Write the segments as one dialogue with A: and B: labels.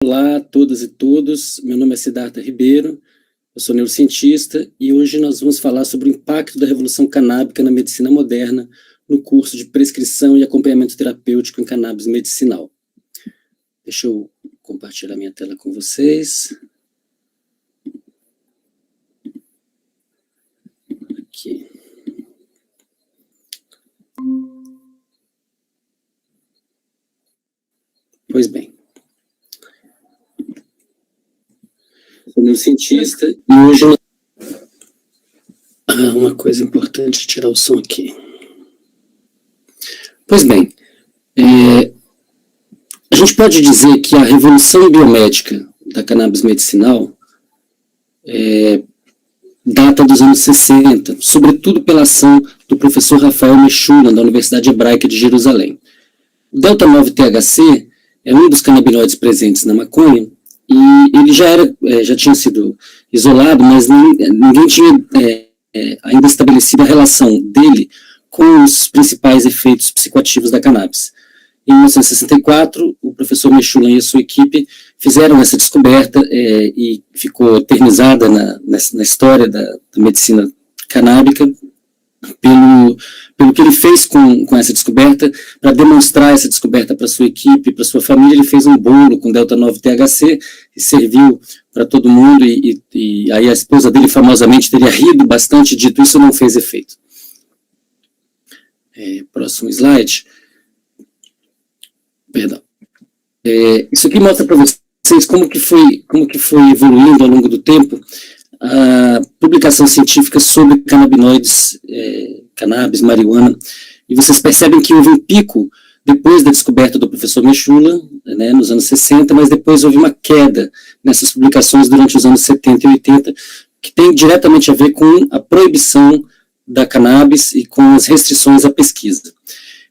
A: Olá a todas e todos, meu nome é Siddhartha Ribeiro, eu sou neurocientista e hoje nós vamos falar sobre o impacto da revolução canábica na medicina moderna no curso de prescrição e acompanhamento terapêutico em cannabis medicinal. Deixa eu compartilhar minha tela com vocês. Aqui. Pois bem. Sou neurocientista e hoje uma coisa importante, tirar o som aqui. Pois bem, a gente pode dizer que a revolução biomédica da cannabis medicinal data dos anos 60, sobretudo pela ação do professor Rafael Mechoulam, da Universidade Hebraica de Jerusalém. O delta-9-THC é um dos canabinoides presentes na maconha, e ele já tinha sido isolado, mas ninguém tinha ainda estabelecido a relação dele com os principais efeitos psicoativos da cannabis. Em 1964, o professor Mechoulam e a sua equipe fizeram essa descoberta e ficou eternizada na história da medicina canábica pelo que ele fez com essa descoberta. Para demonstrar essa descoberta para sua equipe, para sua família, ele fez um bolo com delta-9-THC e serviu para todo mundo, e aí a esposa dele famosamente teria rido bastante, dito isso não fez efeito. Próximo slide. Perdão. Isso aqui mostra para vocês como que foi evoluindo ao longo do tempo a publicação científica sobre canabinoides, cannabis, marihuana, e vocês percebem que houve um pico depois da descoberta do professor Mechoulam, né, nos anos 60, mas depois houve uma queda nessas publicações durante os anos 70 e 80, que tem diretamente a ver com a proibição da cannabis e com as restrições à pesquisa.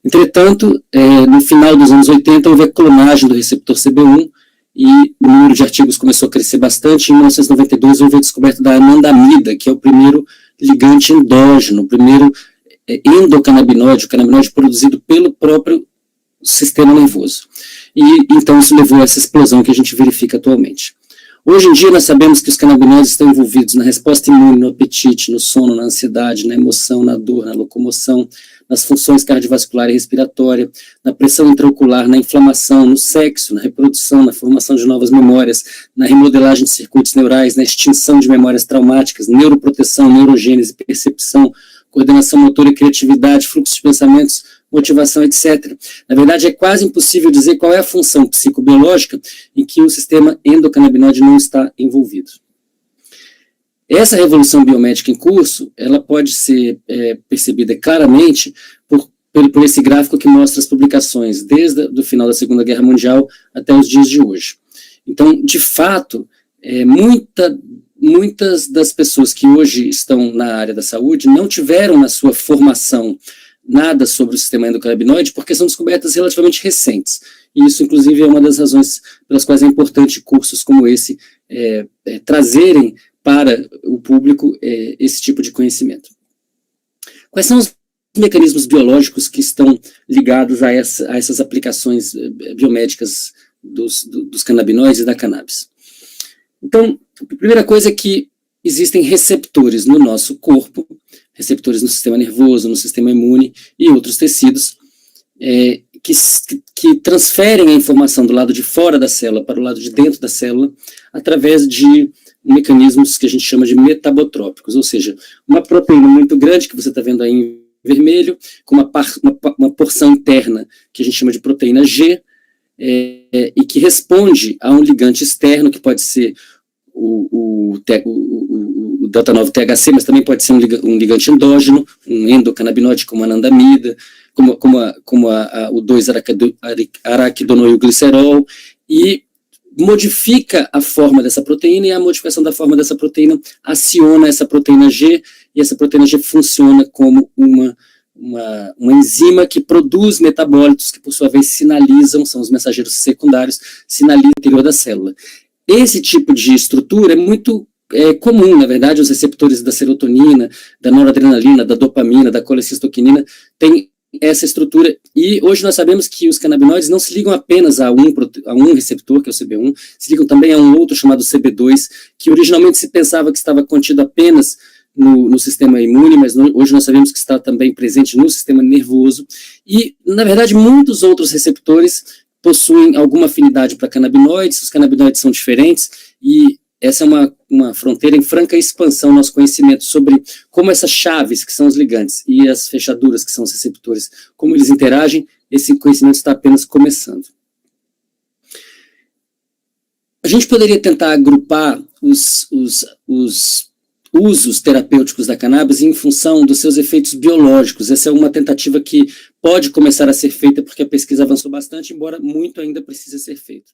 A: Entretanto, no final dos anos 80, houve a clonagem do receptor CB1, e o número de artigos começou a crescer bastante. Em 1992 houve a descoberta da anandamida, que é o primeiro ligante endógeno, o primeiro endocannabinoide, o canabinoide produzido pelo próprio sistema nervoso. E então isso levou a essa explosão que a gente verifica atualmente. Hoje em dia nós sabemos que os canabinoides estão envolvidos na resposta imune, no apetite, no sono, na ansiedade, na emoção, na dor, na locomoção, nas funções cardiovascular e respiratória, na pressão intraocular, na inflamação, no sexo, na reprodução, na formação de novas memórias, na remodelagem de circuitos neurais, na extinção de memórias traumáticas, neuroproteção, neurogênese, percepção, coordenação motora e criatividade, fluxo de pensamentos, motivação, etc. Na verdade, é quase impossível dizer qual é a função psicobiológica em que o sistema endocannabinoide não está envolvido. Essa revolução biomédica em curso, ela pode ser percebida claramente por esse gráfico que mostra as publicações desde o final da Segunda Guerra Mundial até os dias de hoje. Então, de fato, muitas das pessoas que hoje estão na área da saúde não tiveram na sua formação nada sobre o sistema endocannabinoide, porque são descobertas relativamente recentes. E isso, inclusive, é uma das razões pelas quais é importante cursos como esse trazerem para o público esse tipo de conhecimento. Quais são os mecanismos biológicos que estão ligados a essas aplicações biomédicas dos canabinoides e da cannabis? Então, a primeira coisa é que existem receptores no nosso corpo, receptores no sistema nervoso, no sistema imune e outros tecidos, que transferem a informação do lado de fora da célula para o lado de dentro da célula através de mecanismos que a gente chama de metabotrópicos, ou seja, uma proteína muito grande, que você está vendo aí em vermelho, com uma porção interna que a gente chama de proteína G, e que responde a um ligante externo, que pode ser o delta-9-THC, mas também pode ser um ligante endógeno, um endocannabinoide como a anandamida, como o 2-araquidonoilglicerol, e modifica a forma dessa proteína, e a modificação da forma dessa proteína aciona essa proteína G, e essa proteína G funciona como uma enzima que produz metabólitos que, por sua vez, sinalizam, são os mensageiros secundários, sinalizam o interior da célula. Esse tipo de estrutura é muito comum, na verdade. Os receptores da serotonina, da noradrenalina, da dopamina, da colecistoquinina têm essa estrutura, e hoje nós sabemos que os canabinoides não se ligam apenas a um receptor, que é o CB1, se ligam também a um outro chamado CB2, que originalmente se pensava que estava contido apenas no sistema imune, mas hoje nós sabemos que está também presente no sistema nervoso, e, na verdade, muitos outros receptores possuem alguma afinidade para canabinoides, os canabinoides são diferentes, e essa é uma fronteira em franca expansão, nosso conhecimento sobre como essas chaves, que são os ligantes, e as fechaduras, que são os receptores, como eles interagem, esse conhecimento está apenas começando. A gente poderia tentar agrupar os usos terapêuticos da cannabis em função dos seus efeitos biológicos. Essa é uma tentativa que pode começar a ser feita, porque a pesquisa avançou bastante, embora muito ainda precise ser feito.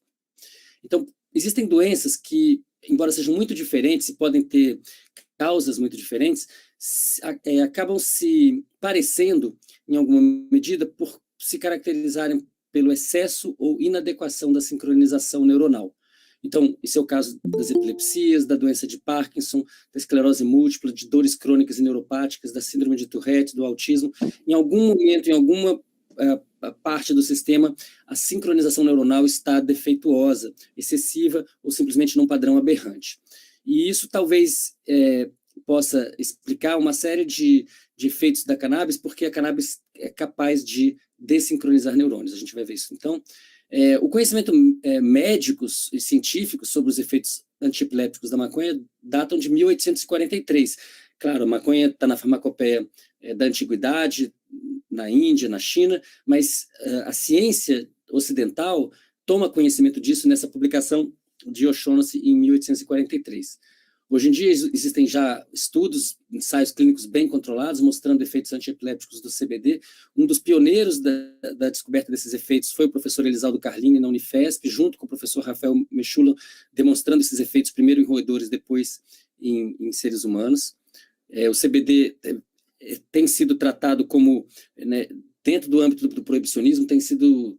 A: Então, existem doenças que, embora sejam muito diferentes e podem ter causas muito diferentes, acabam se parecendo, em alguma medida, por se caracterizarem pelo excesso ou inadequação da sincronização neuronal. Então, esse é o caso das epilepsias, da doença de Parkinson, da esclerose múltipla, de dores crônicas e neuropáticas, da síndrome de Tourette, do autismo. Em algum momento, em alguma parte do sistema, a sincronização neuronal está defeituosa, excessiva ou simplesmente num padrão aberrante. E isso talvez possa explicar uma série de efeitos da cannabis, porque a cannabis é capaz de desincronizar neurônios. A gente vai ver isso. Então, o conhecimento médico e científico sobre os efeitos antiepilépticos da maconha datam de 1843. Claro, a maconha está na farmacopeia da antiguidade, na Índia, na China, mas a ciência ocidental toma conhecimento disso nessa publicação de O'Shaughnessy em 1843. Hoje em dia existem já estudos, ensaios clínicos bem controlados, mostrando efeitos antiepilépticos do CBD. Um dos pioneiros da descoberta desses efeitos foi o professor Elisaldo Carlini, na Unifesp, junto com o professor Rafael Mechoulam, demonstrando esses efeitos primeiro em roedores, depois em seres humanos. O CBD tem sido tratado como, né, dentro do âmbito do proibicionismo, tem sido,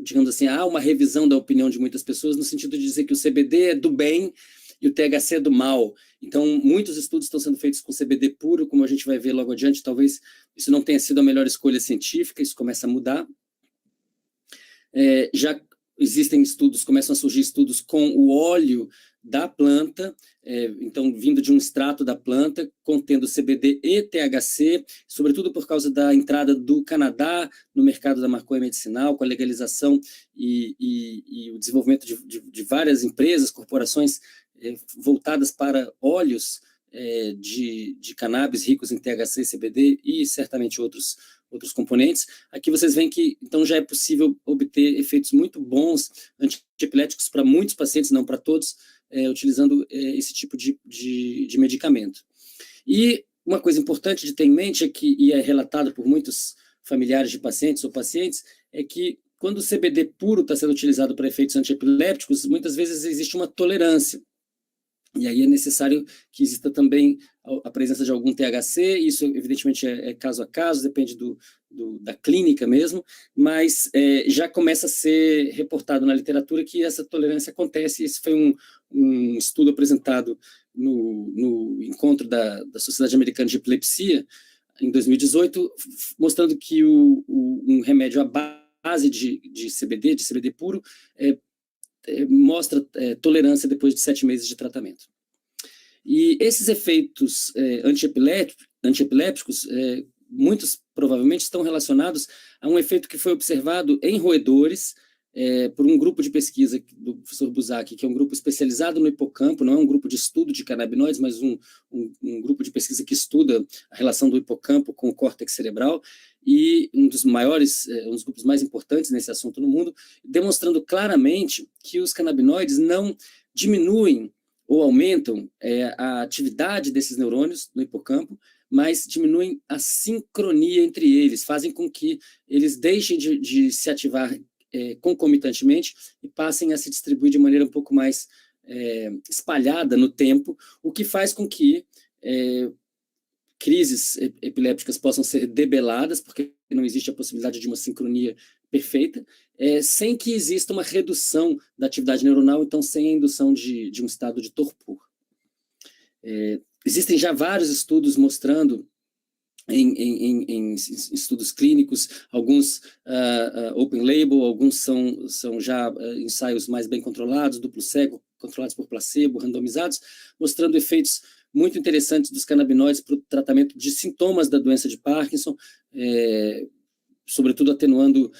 A: digamos assim, há uma revisão da opinião de muitas pessoas, no sentido de dizer que o CBD é do bem e o THC é do mal. Então, muitos estudos estão sendo feitos com CBD puro, como a gente vai ver logo adiante. Talvez isso não tenha sido a melhor escolha científica, isso começa a mudar. Já existem estudos, começam a surgir estudos com o óleo da planta, então vindo de um extrato da planta, contendo CBD e THC, sobretudo por causa da entrada do Canadá no mercado da maconha medicinal, com a legalização e o desenvolvimento de várias empresas, corporações voltadas para óleos de cannabis ricos em THC e CBD e certamente outros componentes. Aqui vocês veem que então já é possível obter efeitos muito bons antiepiléticos para muitos pacientes, não para todos, utilizando esse tipo de medicamento. E uma coisa importante de ter em mente é que, e é relatado por muitos familiares de pacientes ou pacientes, é que quando o CBD puro está sendo utilizado para efeitos antiepilépticos, muitas vezes existe uma tolerância. E aí é necessário que exista também a presença de algum THC, isso evidentemente é caso a caso, depende da clínica mesmo, mas já começa a ser reportado na literatura que essa tolerância acontece. Esse foi um estudo apresentado no encontro da Sociedade Americana de Epilepsia, em 2018, mostrando que um remédio à base de CBD puro, mostra tolerância depois de 7 meses de tratamento. E esses efeitos antiepilépticos, muitos provavelmente estão relacionados a um efeito que foi observado em roedores por um grupo de pesquisa do professor Buzak, que é um grupo especializado no hipocampo, não é um grupo de estudo de canabinoides, mas um grupo de pesquisa que estuda a relação do hipocampo com o córtex cerebral, e um dos grupos mais importantes nesse assunto no mundo, demonstrando claramente que os canabinoides não diminuem ou aumentam a atividade desses neurônios no hipocampo, mas diminuem a sincronia entre eles, fazem com que eles deixem de se ativar concomitantemente e passem a se distribuir de maneira um pouco mais espalhada no tempo, o que faz com que crises epilépticas possam ser debeladas, porque não existe a possibilidade de uma sincronia perfeita, sem que exista uma redução da atividade neuronal, então sem a indução de um estado de torpor. Existem já vários estudos mostrando em estudos clínicos, alguns open label, alguns são já ensaios mais bem controlados, duplo cego, controlados por placebo, randomizados, mostrando efeitos muito interessantes dos canabinoides para o tratamento de sintomas da doença de Parkinson, sobretudo atenuando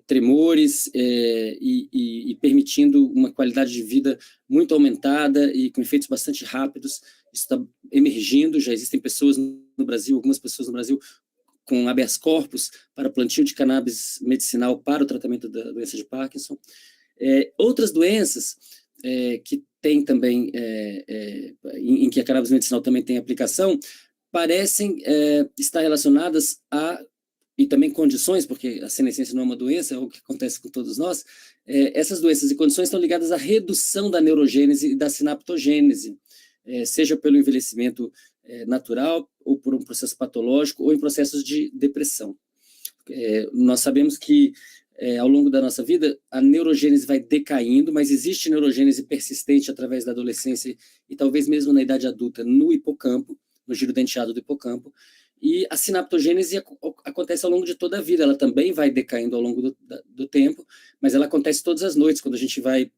A: tremores e permitindo uma qualidade de vida muito aumentada e com efeitos bastante rápidos. Isso está emergindo, já existem pessoas no Brasil, algumas pessoas no Brasil com habeas corpus para plantio de cannabis medicinal para o tratamento da doença de Parkinson. Outras doenças que tem também, em que a cannabis medicinal também tem aplicação, parecem estar relacionadas e também condições, porque a senescência não é uma doença, é o que acontece com todos nós, essas doenças e condições estão ligadas à redução da neurogênese e da sinaptogênese, seja pelo envelhecimento natural, ou por um processo patológico, ou em processos de depressão. Nós sabemos que, ao longo da nossa vida, a neurogênese vai decaindo, mas existe neurogênese persistente através da adolescência e talvez mesmo na idade adulta, no hipocampo, no giro denteado do hipocampo, e a sinaptogênese acontece ao longo de toda a vida, ela também vai decaindo ao longo do tempo, mas ela acontece todas as noites, quando a gente vai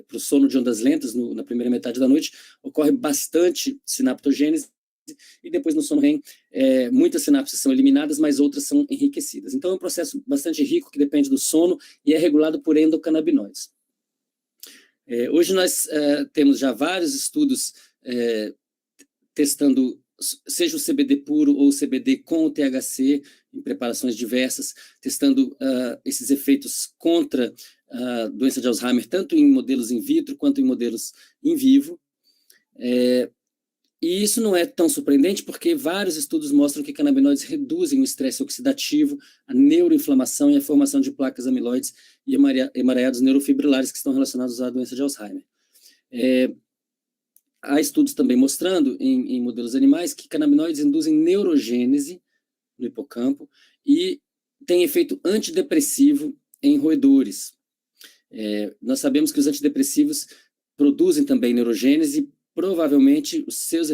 A: para o sono de ondas lentas, na primeira metade da noite, ocorre bastante sinaptogênese, e depois no sono REM, muitas sinapses são eliminadas, mas outras são enriquecidas. Então é um processo bastante rico, que depende do sono, e é regulado por endocannabinoides. Hoje nós temos já vários estudos testando seja o CBD puro ou o CBD com o THC, em preparações diversas, testando esses efeitos contra a doença de Alzheimer, tanto em modelos in vitro quanto em modelos in vivo. E isso não é tão surpreendente, porque vários estudos mostram que canabinoides reduzem o estresse oxidativo, a neuroinflamação e a formação de placas amiloides e emaranhados neurofibrilares que estão relacionados à doença de Alzheimer. Há estudos também mostrando, em modelos animais, que canabinoides induzem neurogênese no hipocampo e tem efeito antidepressivo em roedores. Nós sabemos que os antidepressivos produzem também neurogênese, provavelmente esses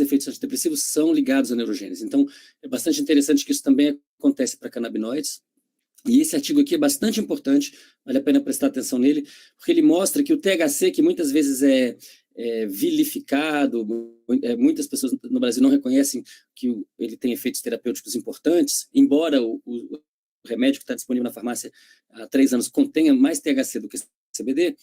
A: efeitos antidepressivos são ligados à neurogênese. Então, é bastante interessante que isso também acontece para canabinoides. E esse artigo aqui é bastante importante, vale a pena prestar atenção nele, porque ele mostra que o THC, que muitas vezes é vilificado, muitas pessoas no Brasil não reconhecem que ele tem efeitos terapêuticos importantes, embora o remédio que está disponível na farmácia há 3 anos contenha mais THC do que CBD,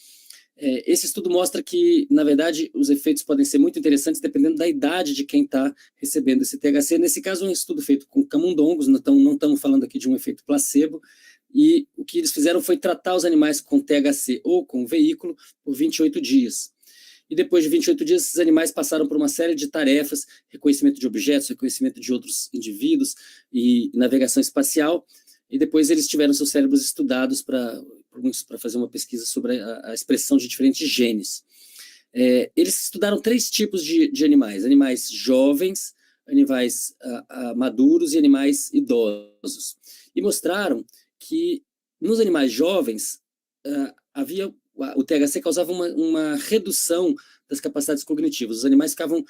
A: esse estudo mostra que, na verdade, os efeitos podem ser muito interessantes dependendo da idade de quem está recebendo esse THC. Nesse caso, é um estudo feito com camundongos, não estamos falando aqui de um efeito placebo, e o que eles fizeram foi tratar os animais com THC ou com veículo por 28 dias. E depois de 28 dias, esses animais passaram por uma série de tarefas, reconhecimento de objetos, reconhecimento de outros indivíduos e navegação espacial, e depois eles tiveram seus cérebros estudados para fazer uma pesquisa sobre a expressão de diferentes genes. Eles estudaram 3 tipos de animais jovens, animais maduros e animais idosos, e mostraram que nos animais jovens o THC causava uma redução das capacidades cognitivas. Os animais ficavam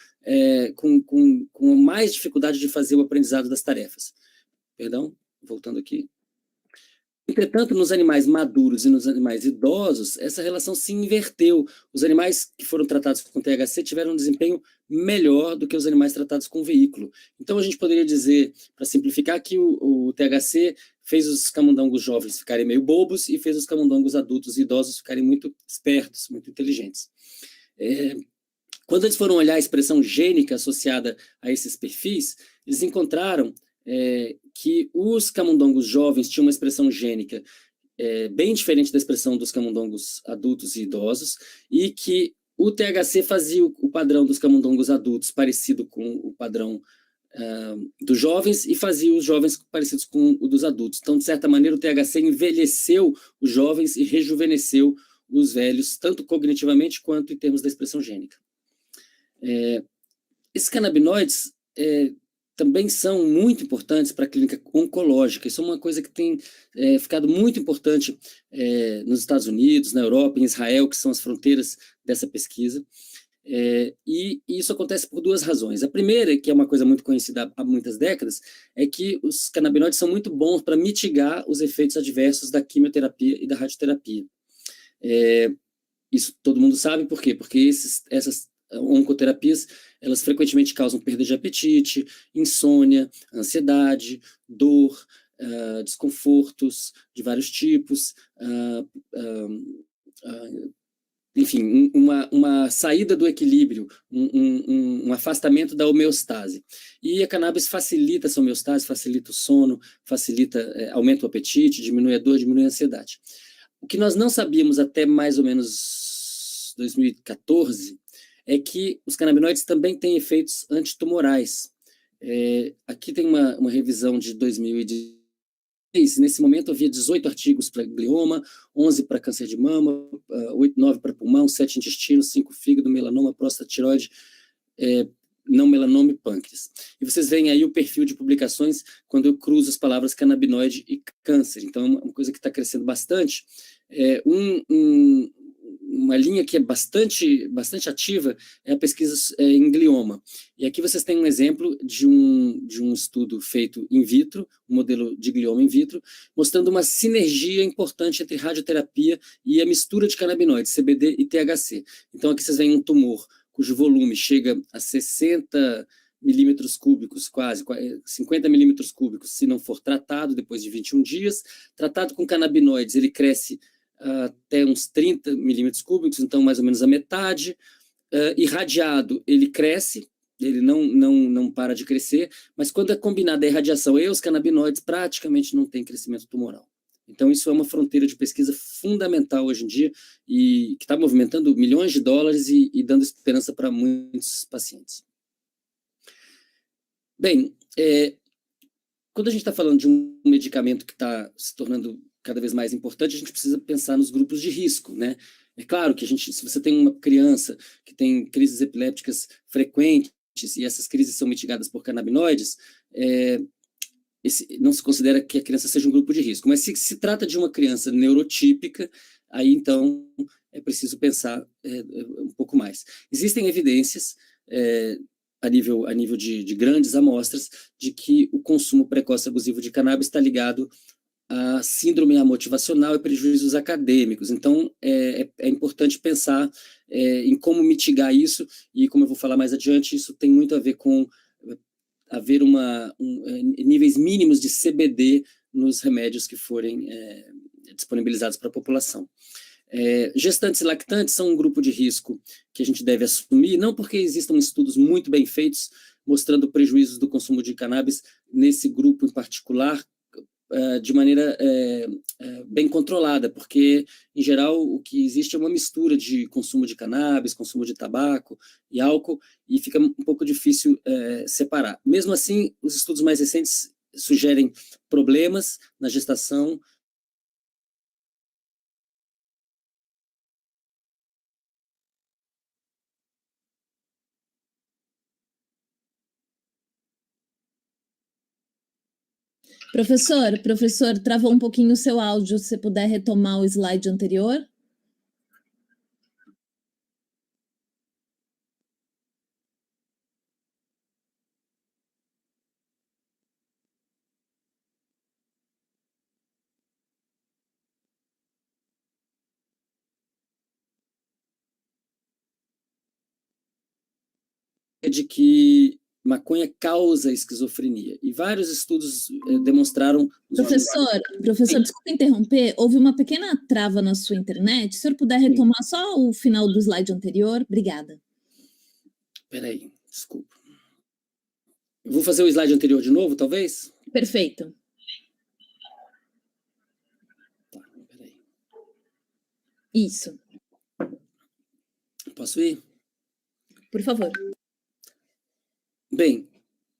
A: com mais dificuldade de fazer o aprendizado das tarefas. Perdão, voltando aqui. Entretanto, nos animais maduros e nos animais idosos, essa relação se inverteu. Os animais que foram tratados com THC tiveram um desempenho melhor do que os animais tratados com veículo. Então, a gente poderia dizer, para simplificar, que o THC fez os camundongos jovens ficarem meio bobos e fez os camundongos adultos e idosos ficarem muito espertos, muito inteligentes. Quando eles foram olhar a expressão gênica associada a esses perfis, eles encontraram que os camundongos jovens tinham uma expressão gênica bem diferente da expressão dos camundongos adultos e idosos, e que o THC fazia o padrão dos camundongos adultos parecido com o padrão dos jovens, e fazia os jovens parecidos com o dos adultos. Então, de certa maneira, o THC envelheceu os jovens e rejuvenesceu os velhos, tanto cognitivamente quanto em termos da expressão gênica. Esses canabinoides também são muito importantes para a clínica oncológica. Isso é uma coisa que tem ficado muito importante nos Estados Unidos, na Europa, em Israel, que são as fronteiras dessa pesquisa. E isso acontece por duas razões. A primeira, que é uma coisa muito conhecida há muitas décadas, é que os canabinoides são muito bons para mitigar os efeitos adversos da quimioterapia e da radioterapia. Isso todo mundo sabe por quê? Porque essas oncoterapias, elas frequentemente causam perda de apetite, insônia, ansiedade, dor, desconfortos de vários tipos, enfim, uma saída do equilíbrio, um afastamento da homeostase. E a cannabis facilita essa homeostase, facilita o sono, aumenta o apetite, diminui a dor, diminui a ansiedade. O que nós não sabíamos até mais ou menos 2014 é que os canabinoides também têm efeitos antitumorais. Aqui tem uma revisão de 2016. Nesse momento havia 18 artigos para glioma, 11 para câncer de mama, 9 para pulmão, 7 intestino, 5 fígado, melanoma, próstata, tireoide, não melanoma e pâncreas. E vocês veem aí o perfil de publicações quando eu cruzo as palavras canabinoide e câncer. Então, é uma coisa que está crescendo bastante. Uma linha que é bastante ativa é a pesquisa em glioma. E aqui vocês têm um exemplo de um estudo feito in vitro, um modelo de glioma in vitro, mostrando uma sinergia importante entre radioterapia e a mistura de canabinoides, CBD e THC. Então aqui vocês veem um tumor cujo volume chega a 60 milímetros cúbicos, quase 50 milímetros cúbicos, se não for tratado depois de 21 dias. Tratado com canabinoides, ele cresce até uns 30 milímetros cúbicos, então mais ou menos a metade. Irradiado, ele cresce, ele não para de crescer, mas quando é combinada a irradiação e os canabinoides, praticamente não tem crescimento tumoral. Então isso é uma fronteira de pesquisa fundamental hoje em dia e que está movimentando milhões de dólares e dando esperança para muitos pacientes. Bem, quando a gente está falando de um medicamento que está se tornando cada vez mais importante, a gente precisa pensar nos grupos de risco, né? É claro que se você tem uma criança que tem crises epilépticas frequentes e essas crises são mitigadas por canabinoides, não se considera que a criança seja um grupo de risco. Mas se trata de uma criança neurotípica, aí então é preciso pensar um pouco mais. Existem evidências a nível de grandes amostras de que o consumo precoce abusivo de cannabis está ligado a síndrome amotivacional e prejuízos acadêmicos. Então, é importante pensar em como mitigar isso, e como eu vou falar mais adiante, isso tem muito a ver com haver níveis mínimos de CBD nos remédios que forem disponibilizados para a população. Gestantes e lactantes são um grupo de risco que a gente deve assumir, não porque existam estudos muito bem feitos mostrando prejuízos do consumo de cannabis nesse grupo em particular, de maneira bem controlada, porque, em geral, o que existe é uma mistura de consumo de cannabis, consumo de tabaco e álcool, e fica um pouco difícil separar. Mesmo assim, os estudos mais recentes sugerem problemas na gestação.
B: Professor, travou um pouquinho o seu áudio, se você puder retomar o slide anterior.
A: De que maconha causa esquizofrenia. E vários estudos demonstraram...
B: Professor, desculpa interromper, houve uma pequena trava na sua internet. Se o senhor puder retomar só o final do slide anterior, obrigada.
A: Espera aí, desculpa. Eu vou fazer o slide anterior de novo, talvez?
B: Perfeito.
A: Tá, peraí.
B: Isso.
A: Posso ir?
B: Por favor.
A: Bem,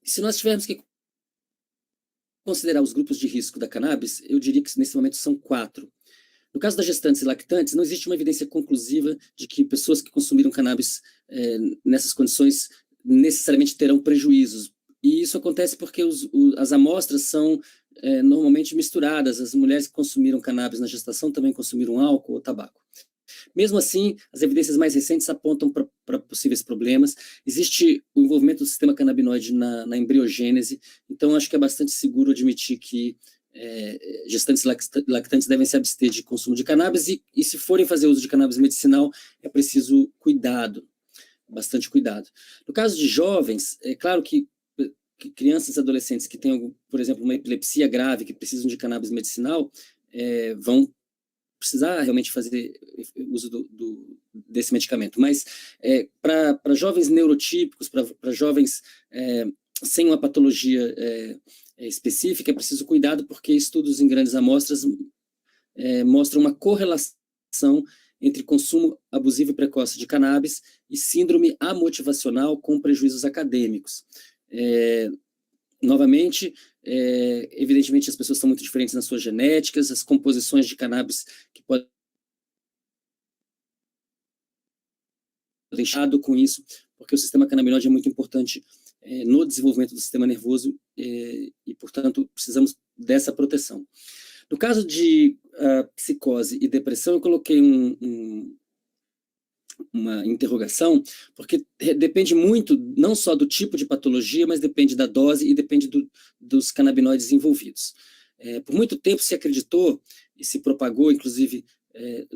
A: se nós tivermos que considerar os grupos de risco da cannabis, eu diria que nesse momento são 4. No caso das gestantes e lactantes, não existe uma evidência conclusiva de que pessoas que consumiram cannabis nessas condições necessariamente terão prejuízos. E isso acontece porque as amostras são normalmente misturadas. As mulheres que consumiram cannabis na gestação também consumiram álcool ou tabaco. Mesmo assim, as evidências mais recentes apontam para possíveis problemas. Existe o envolvimento do sistema canabinoide na embriogênese, então acho que é bastante seguro admitir que gestantes lactantes devem se abster de consumo de cannabis, e se forem fazer uso de cannabis medicinal, é preciso cuidado, bastante cuidado. No caso de jovens, é claro que crianças e adolescentes que têm, por exemplo, uma epilepsia grave, que precisam de cannabis medicinal, vão precisar realmente fazer uso desse medicamento. Mas para jovens neurotípicos, para jovens sem uma patologia específica, é preciso cuidado, porque estudos em grandes amostras mostram uma correlação entre consumo abusivo e precoce de cannabis e síndrome amotivacional com prejuízos acadêmicos. Novamente, evidentemente as pessoas são muito diferentes nas suas genéticas, as composições de cannabis que podem deixado com isso, porque o sistema canabinoide é muito importante no desenvolvimento do sistema nervoso e, portanto, precisamos dessa proteção. No caso de psicose e depressão, eu coloquei uma interrogação, porque depende muito, não só do tipo de patologia, mas depende da dose e depende dos canabinoides envolvidos. Por muito tempo se acreditou, e se propagou, inclusive,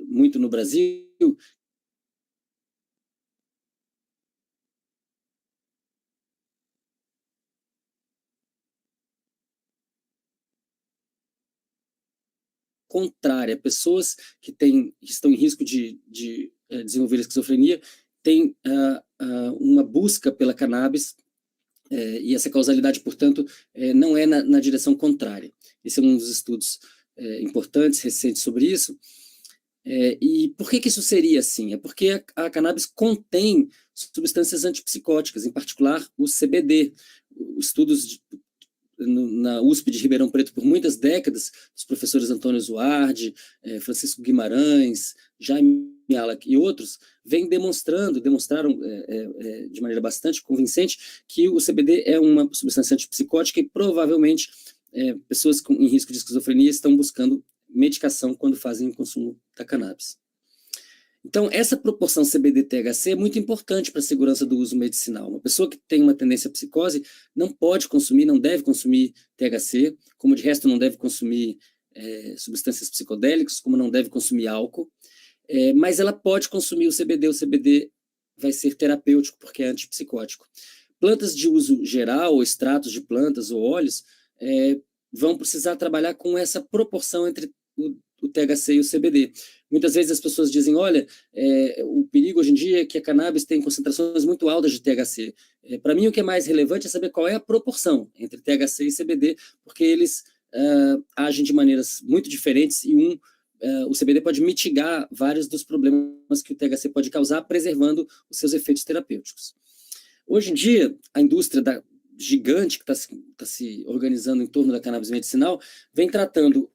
A: muito no Brasil, contrária. Pessoas que estão em risco de desenvolver esquizofrenia têm uma busca pela cannabis, e essa causalidade, portanto, não é na direção contrária. Esse é um dos estudos importantes, recentes sobre isso. E por que isso seria assim? É porque a cannabis contém substâncias antipsicóticas, em particular o CBD. Estudos na USP de Ribeirão Preto por muitas décadas, os professores Antônio Zuardi, Francisco Guimarães, Jaime Alak e outros, demonstraram de maneira bastante convincente que o CBD é uma substância antipsicótica e provavelmente pessoas em risco de esquizofrenia estão buscando medicação quando fazem o consumo da cannabis. Então, essa proporção CBD-THC é muito importante para a segurança do uso medicinal. Uma pessoa que tem uma tendência à psicose não pode consumir, não deve consumir THC, como de resto não deve consumir substâncias psicodélicas, como não deve consumir álcool, mas ela pode consumir o CBD. O CBD vai ser terapêutico, porque é antipsicótico. Plantas de uso geral, ou extratos de plantas ou óleos, vão precisar trabalhar com essa proporção entre o THC e o CBD. Muitas vezes as pessoas dizem, olha, o perigo hoje em dia é que a cannabis tem concentrações muito altas de THC. Para mim, o que é mais relevante é saber qual é a proporção entre THC e CBD, porque eles agem de maneiras muito diferentes e o CBD pode mitigar vários dos problemas que o THC pode causar, preservando os seus efeitos terapêuticos. Hoje em dia, a indústria gigante que está se organizando em torno da cannabis medicinal vem tratando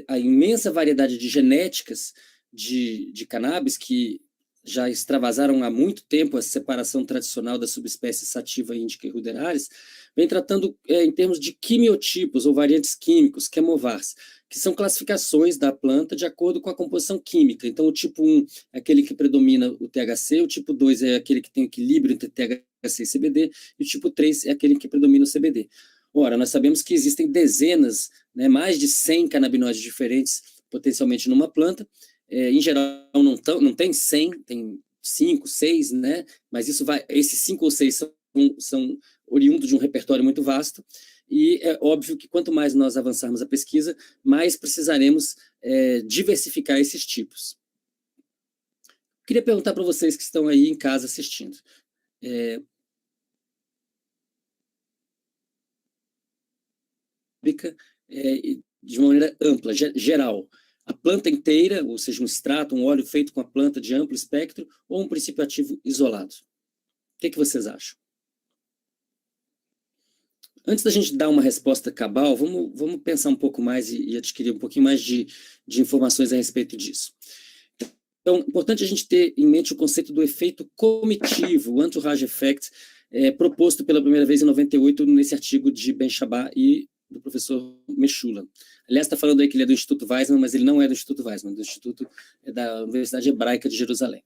A: a imensa variedade de genéticas de cannabis, que já extravasaram há muito tempo a separação tradicional das subespécies sativa, índica e ruderalis, vem tratando em termos de quimiotipos ou variantes químicos, chemovars, que são classificações da planta de acordo com a composição química. Então, o tipo 1 é aquele que predomina o THC, o tipo 2 é aquele que tem equilíbrio entre THC e CBD, e o tipo 3 é aquele que predomina o CBD. Ora, nós sabemos que existem dezenas, mais de 100 canabinoides diferentes potencialmente numa planta. Em geral, não tem 100, tem 5, 6, mas esses 5 ou 6 são oriundos de um repertório muito vasto, e é óbvio que quanto mais nós avançarmos a pesquisa, mais precisaremos diversificar esses tipos. Queria perguntar para vocês que estão aí em casa assistindo. De uma maneira ampla, geral. A planta inteira, ou seja, um extrato, um óleo feito com a planta de amplo espectro, ou um princípio ativo isolado? O que vocês acham? Antes da gente dar uma resposta cabal, vamos pensar um pouco mais e adquirir um pouquinho mais de informações a respeito disso. Então, é importante a gente ter em mente o conceito do efeito comitivo, o entourage effect, proposto pela primeira vez em 98 nesse artigo de Ben Shabbat e do professor Mechula. Aliás, está falando aí que ele é do Instituto Weizmann, mas ele não é do Instituto Weizmann, do Instituto da Universidade Hebraica de Jerusalém.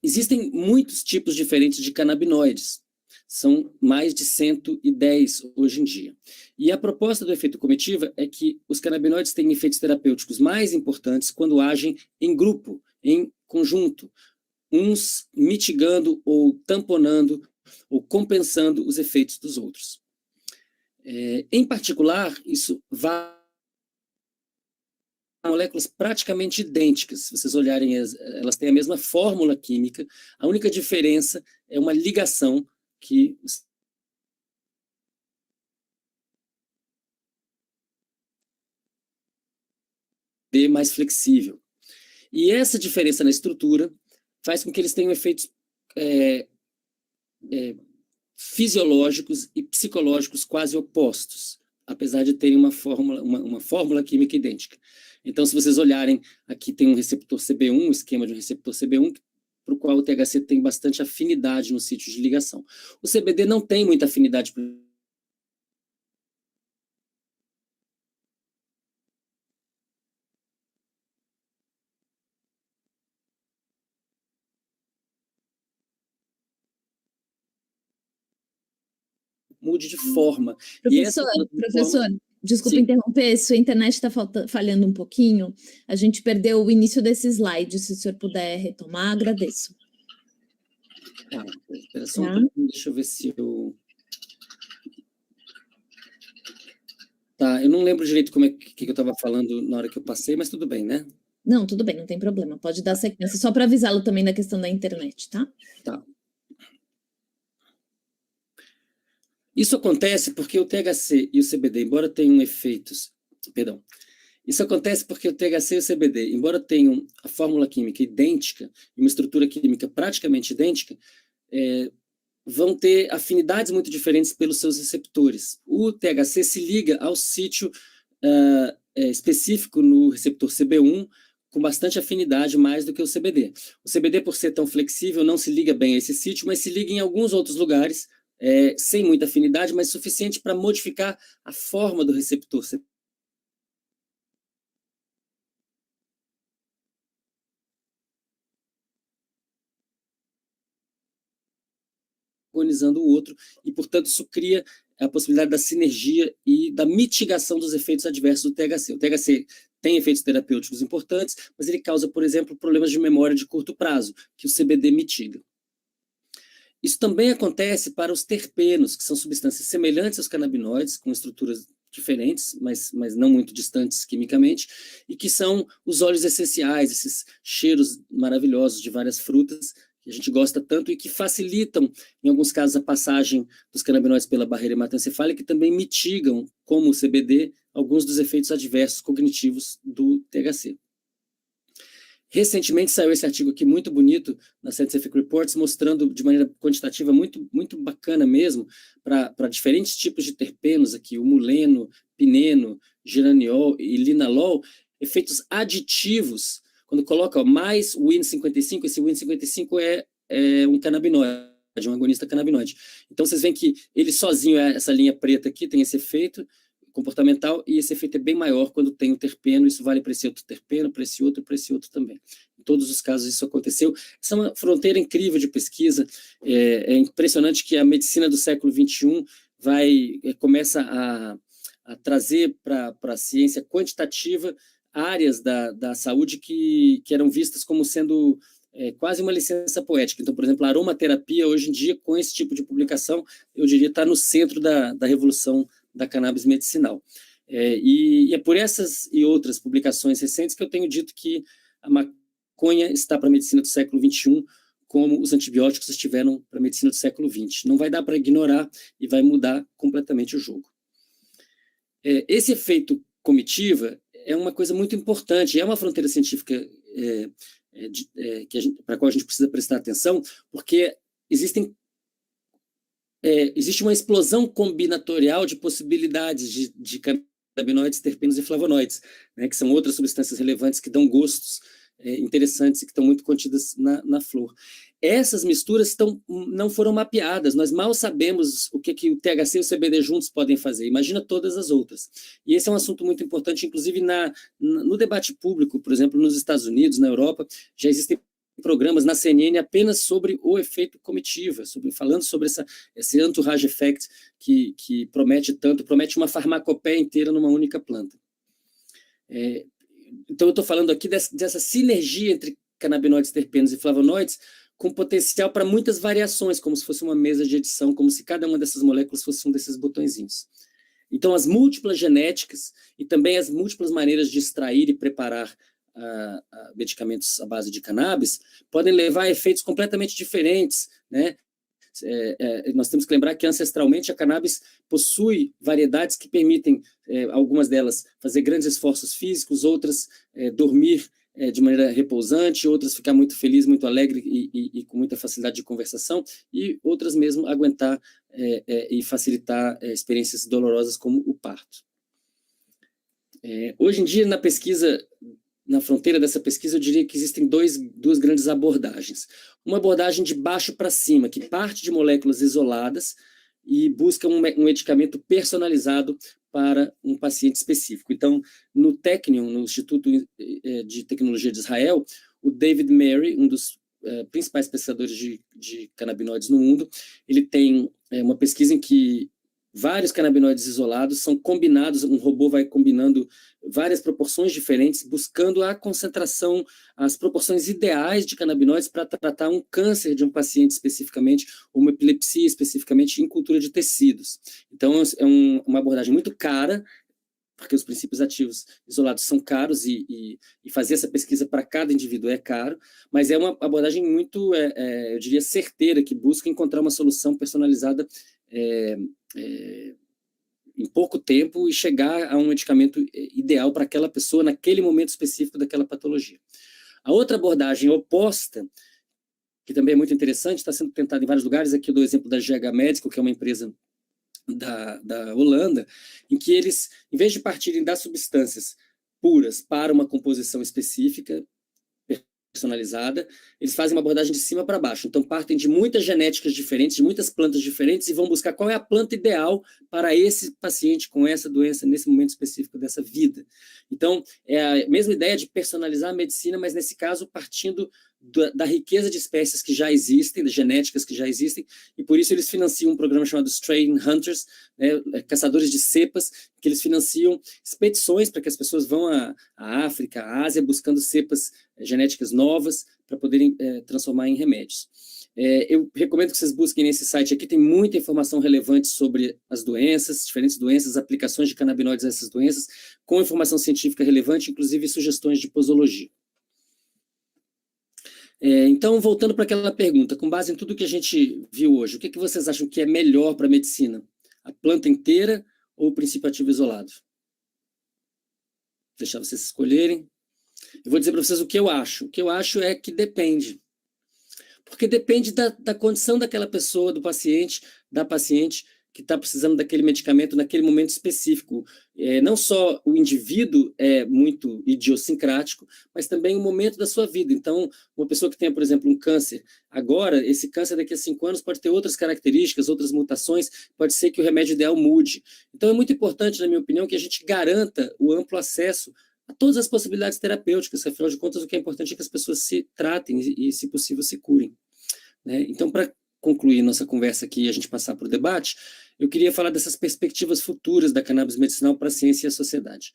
A: Existem muitos tipos diferentes de canabinoides, são mais de 110 hoje em dia. E a proposta do efeito comitiva é que os canabinoides têm efeitos terapêuticos mais importantes quando agem em grupo, em conjunto, uns mitigando ou tamponando ou compensando os efeitos dos outros. Em particular, isso vai moléculas praticamente idênticas. Se vocês olharem, elas têm a mesma fórmula química, a única diferença é uma ligação que é mais flexível. E essa diferença na estrutura faz com que eles tenham efeitos fisiológicos e psicológicos quase opostos, apesar de terem uma fórmula química idêntica. Então, se vocês olharem, aqui tem um receptor CB1, um esquema de um receptor CB1, para o qual o THC tem bastante afinidade no sítio de ligação. O CBD não tem muita afinidade para mude de forma.
B: Professor, desculpa interromper, sua internet está falhando um pouquinho, a gente perdeu o início desse slide, se o senhor puder retomar, agradeço.
A: Espera só um pouquinho, deixa eu ver se eu... eu não lembro direito como que eu estava falando na hora que eu passei, mas tudo bem, né?
B: Não, tudo bem, não tem problema, pode dar sequência, só para avisá-lo também da questão da internet, tá?
A: Tá. Isso acontece porque o THC e o CBD, embora tenham efeitos... Perdão. Isso acontece porque o THC e o CBD, embora tenham a fórmula química idêntica e uma estrutura química praticamente idêntica, vão ter afinidades muito diferentes pelos seus receptores. O THC se liga ao sítio específico no receptor CB1 com bastante afinidade, mais do que o CBD. O CBD, por ser tão flexível, não se liga bem a esse sítio, mas se liga em alguns outros lugares, sem muita afinidade, mas suficiente para modificar a forma do receptor CB1. Agonizando o outro, e, portanto, isso cria a possibilidade da sinergia e da mitigação dos efeitos adversos do THC. O THC tem efeitos terapêuticos importantes, mas ele causa, por exemplo, problemas de memória de curto prazo, que o CBD mitiga. Isso também acontece para os terpenos, que são substâncias semelhantes aos canabinoides, com estruturas diferentes, mas não muito distantes quimicamente, e que são os óleos essenciais, esses cheiros maravilhosos de várias frutas, que a gente gosta tanto e que facilitam, em alguns casos, a passagem dos canabinoides pela barreira hematoencefálica e também mitigam, como o CBD, alguns dos efeitos adversos cognitivos do THC. Recentemente saiu esse artigo aqui muito bonito na Scientific Reports, mostrando de maneira quantitativa muito, muito bacana mesmo, para diferentes tipos de terpenos aqui, o muleno, pineno, geraniol e linalol, efeitos aditivos. Quando coloca mais o WIN55, esse WIN55 é um canabinoide, um agonista canabinoide. Então vocês veem que ele sozinho, essa linha preta aqui, tem esse efeito comportamental, e esse efeito é bem maior quando tem o terpeno. Isso vale para esse outro terpeno, para esse outro e para esse outro também. Em todos os casos isso aconteceu. Essa é uma fronteira incrível de pesquisa. É impressionante que a medicina do século XXI começa a trazer para a ciência quantitativa áreas da saúde que eram vistas como sendo quase uma licença poética. Então, por exemplo, a aromaterapia, hoje em dia, com esse tipo de publicação, eu diria, está no centro da revolução da cannabis medicinal. E é por essas e outras publicações recentes que eu tenho dito que a maconha está para a medicina do século XXI, como os antibióticos estiveram para a medicina do século XX. Não vai dar para ignorar e vai mudar completamente o jogo. Esse efeito comitiva é uma coisa muito importante, é uma fronteira científica para a qual a gente precisa prestar atenção, porque existe uma explosão combinatorial de possibilidades de canabinoides, terpenos e flavonoides, né, que são outras substâncias relevantes que dão gostos interessantes e que estão muito contidas na flor. essas misturas não foram mapeadas, nós mal sabemos o que o THC e o CBD juntos podem fazer, imagina todas as outras. E esse é um assunto muito importante, inclusive no debate público, por exemplo, nos Estados Unidos, na Europa, já existem programas na CNN apenas sobre o efeito comitiva, falando sobre esse entourage effect que promete uma farmacopeia inteira numa única planta. Então eu estou falando aqui dessa sinergia entre canabinoides, terpenos e flavonoides, com potencial para muitas variações, como se fosse uma mesa de edição, como se cada uma dessas moléculas fosse um desses botõezinhos. Então, as múltiplas genéticas e também as múltiplas maneiras de extrair e preparar medicamentos à base de cannabis podem levar a efeitos completamente diferentes, né? Nós temos que lembrar que ancestralmente a cannabis possui variedades que permitem, algumas delas, fazer grandes esforços físicos, outras dormir de maneira repousante, outras ficar muito feliz, muito alegre e com muita facilidade de conversação, e outras mesmo aguentar e facilitar experiências dolorosas como o parto. Hoje em dia, na fronteira dessa pesquisa, eu diria que existem duas grandes abordagens. Uma abordagem de baixo para cima, que parte de moléculas isoladas e busca um medicamento personalizado para um paciente específico. Então, no Technion, no Instituto de Tecnologia de Israel, o David Mary, um dos principais pesquisadores de canabinoides no mundo, ele tem uma pesquisa em que vários canabinoides isolados são combinados, um robô vai combinando várias proporções diferentes, buscando a concentração, as proporções ideais de canabinoides para tratar um câncer de um paciente especificamente, ou uma epilepsia especificamente em cultura de tecidos. Então, é uma abordagem muito cara, porque os princípios ativos isolados são caros e fazer essa pesquisa para cada indivíduo é caro, mas é uma abordagem muito, eu diria, certeira, que busca encontrar uma solução personalizada em pouco tempo e chegar a um medicamento ideal para aquela pessoa naquele momento específico daquela patologia. A outra abordagem oposta, que também é muito interessante, está sendo tentada em vários lugares, aqui eu dou o exemplo da GH Medical, que é uma empresa da Holanda, em que eles, em vez de partirem das substâncias puras para uma composição específica, personalizada, eles fazem uma abordagem de cima para baixo. Então, partem de muitas genéticas diferentes, de muitas plantas diferentes, e vão buscar qual é a planta ideal para esse paciente com essa doença, nesse momento específico dessa vida. Então, é a mesma ideia de personalizar a medicina, mas nesse caso, partindo da riqueza de espécies que já existem, das genéticas que já existem, e por isso eles financiam um programa chamado Strain Hunters, caçadores de cepas, que eles financiam expedições para que as pessoas vão à África, à Ásia, buscando cepas genéticas novas para poderem transformar em remédios. Eu recomendo que vocês busquem nesse site aqui, tem muita informação relevante sobre as doenças, diferentes doenças, aplicações de canabinoides a essas doenças, com informação científica relevante, inclusive sugestões de posologia. Então, voltando para aquela pergunta, com base em tudo que a gente viu hoje, o que vocês acham que é melhor para a medicina? A planta inteira ou o princípio ativo isolado? Vou deixar vocês escolherem. Eu vou dizer para vocês o que eu acho. O que eu acho é que depende. Porque depende da condição daquela pessoa, do paciente, da paciente que está precisando daquele medicamento naquele momento específico. Não só o indivíduo é muito idiosincrático, mas também o momento da sua vida. Então, uma pessoa que tenha, por exemplo, um câncer, agora, esse câncer daqui a 5 anos pode ter outras características, outras mutações, pode ser que o remédio ideal mude. Então, é muito importante, na minha opinião, que a gente garanta o amplo acesso a todas as possibilidades terapêuticas, afinal de contas, o que é importante é que as pessoas se tratem e, se possível, se curem. Então, para concluir nossa conversa aqui e a gente passar para o debate, eu queria falar dessas perspectivas futuras da cannabis medicinal para a ciência e a sociedade.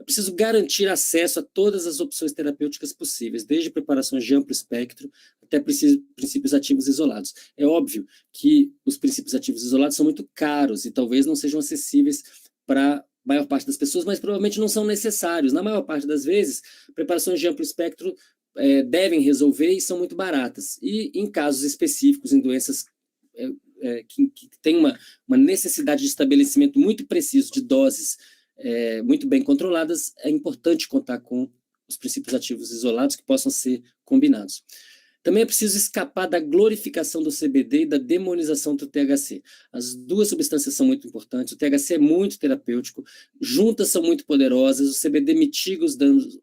A: É preciso garantir acesso a todas as opções terapêuticas possíveis, desde preparações de amplo espectro até princípios ativos isolados. É óbvio que os princípios ativos isolados são muito caros e talvez não sejam acessíveis para a maior parte das pessoas, mas provavelmente não são necessários. Na maior parte das vezes, preparações de amplo espectro devem resolver e são muito baratas. E em casos específicos, em doenças que têm uma necessidade de estabelecimento muito preciso de doses muito bem controladas, é importante contar com os princípios ativos isolados que possam ser combinados. Também é preciso escapar da glorificação do CBD e da demonização do THC. As duas substâncias são muito importantes, o THC é muito terapêutico, juntas são muito poderosas, o CBD mitiga os danos,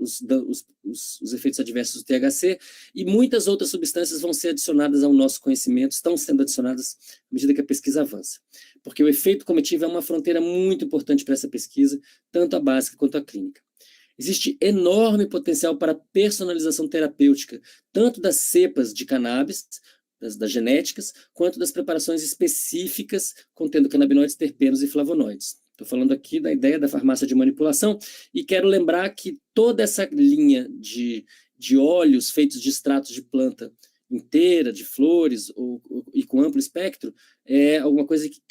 A: os efeitos adversos do THC, e muitas outras substâncias vão ser adicionadas ao nosso conhecimento, estão sendo adicionadas à medida que a pesquisa avança. Porque o efeito cometido é uma fronteira muito importante para essa pesquisa, tanto a básica quanto a clínica. Existe enorme potencial para personalização terapêutica, tanto das cepas de cannabis, das genéticas, quanto das preparações específicas contendo canabinoides, terpenos e flavonoides. Estou falando aqui da ideia da farmácia de manipulação e quero lembrar que toda essa linha de óleos feitos de extratos de planta inteira, de flores e com amplo espectro, é alguma coisa que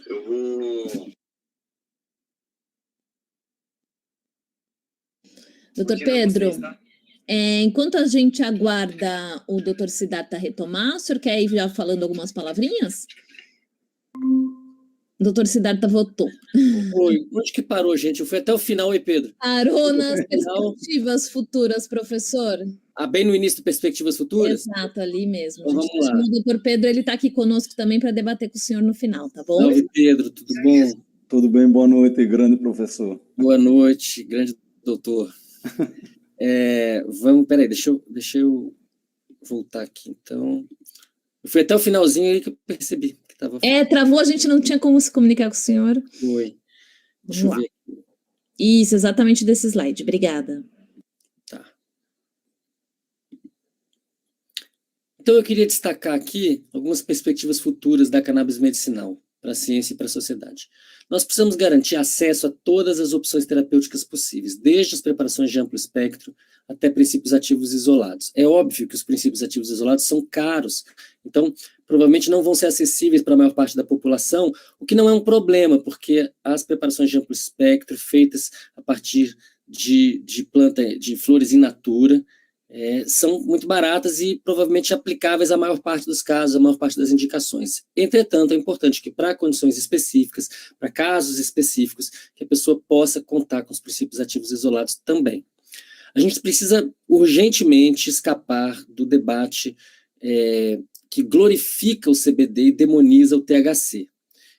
C: Eu vou.
B: Doutor Pedro, enquanto a gente aguarda o doutor Siddhartha retomar, o senhor quer ir já falando algumas palavrinhas? O doutor Siddhartha votou.
A: Foi. Onde que parou, gente? Eu fui até o final, hein, Pedro?
B: Parou nas perspectivas futuras, professor.
A: Bem no início de Perspectivas Futuras?
B: Exato, ali mesmo.
A: Então, vamos lá.
B: O doutor Pedro está aqui conosco também para debater com o senhor no final, tá bom?
A: Salve, Pedro, tudo bom?
C: Tudo bem, boa noite, grande professor.
A: Boa noite, grande doutor. Peraí, deixa eu voltar aqui, então. Eu fui até o finalzinho aí que eu percebi que estava.
B: Travou, a gente não tinha como se comunicar com o senhor.
A: Foi. Deixa eu ver.
B: Isso, exatamente desse slide. Obrigada.
A: Tá. Então, eu queria destacar aqui algumas perspectivas futuras da cannabis medicinal para a ciência e para a sociedade. Nós precisamos garantir acesso a todas as opções terapêuticas possíveis, desde as preparações de amplo espectro até princípios ativos isolados. É óbvio que os princípios ativos isolados são caros, então provavelmente não vão ser acessíveis para a maior parte da população, o que não é um problema, porque as preparações de amplo espectro feitas a partir de flores in natura, são muito baratas e provavelmente aplicáveis à maior parte dos casos, à maior parte das indicações. Entretanto, é importante que para condições específicas, para casos específicos, que a pessoa possa contar com os princípios ativos isolados também. A gente precisa urgentemente escapar do debate que glorifica o CBD e demoniza o THC.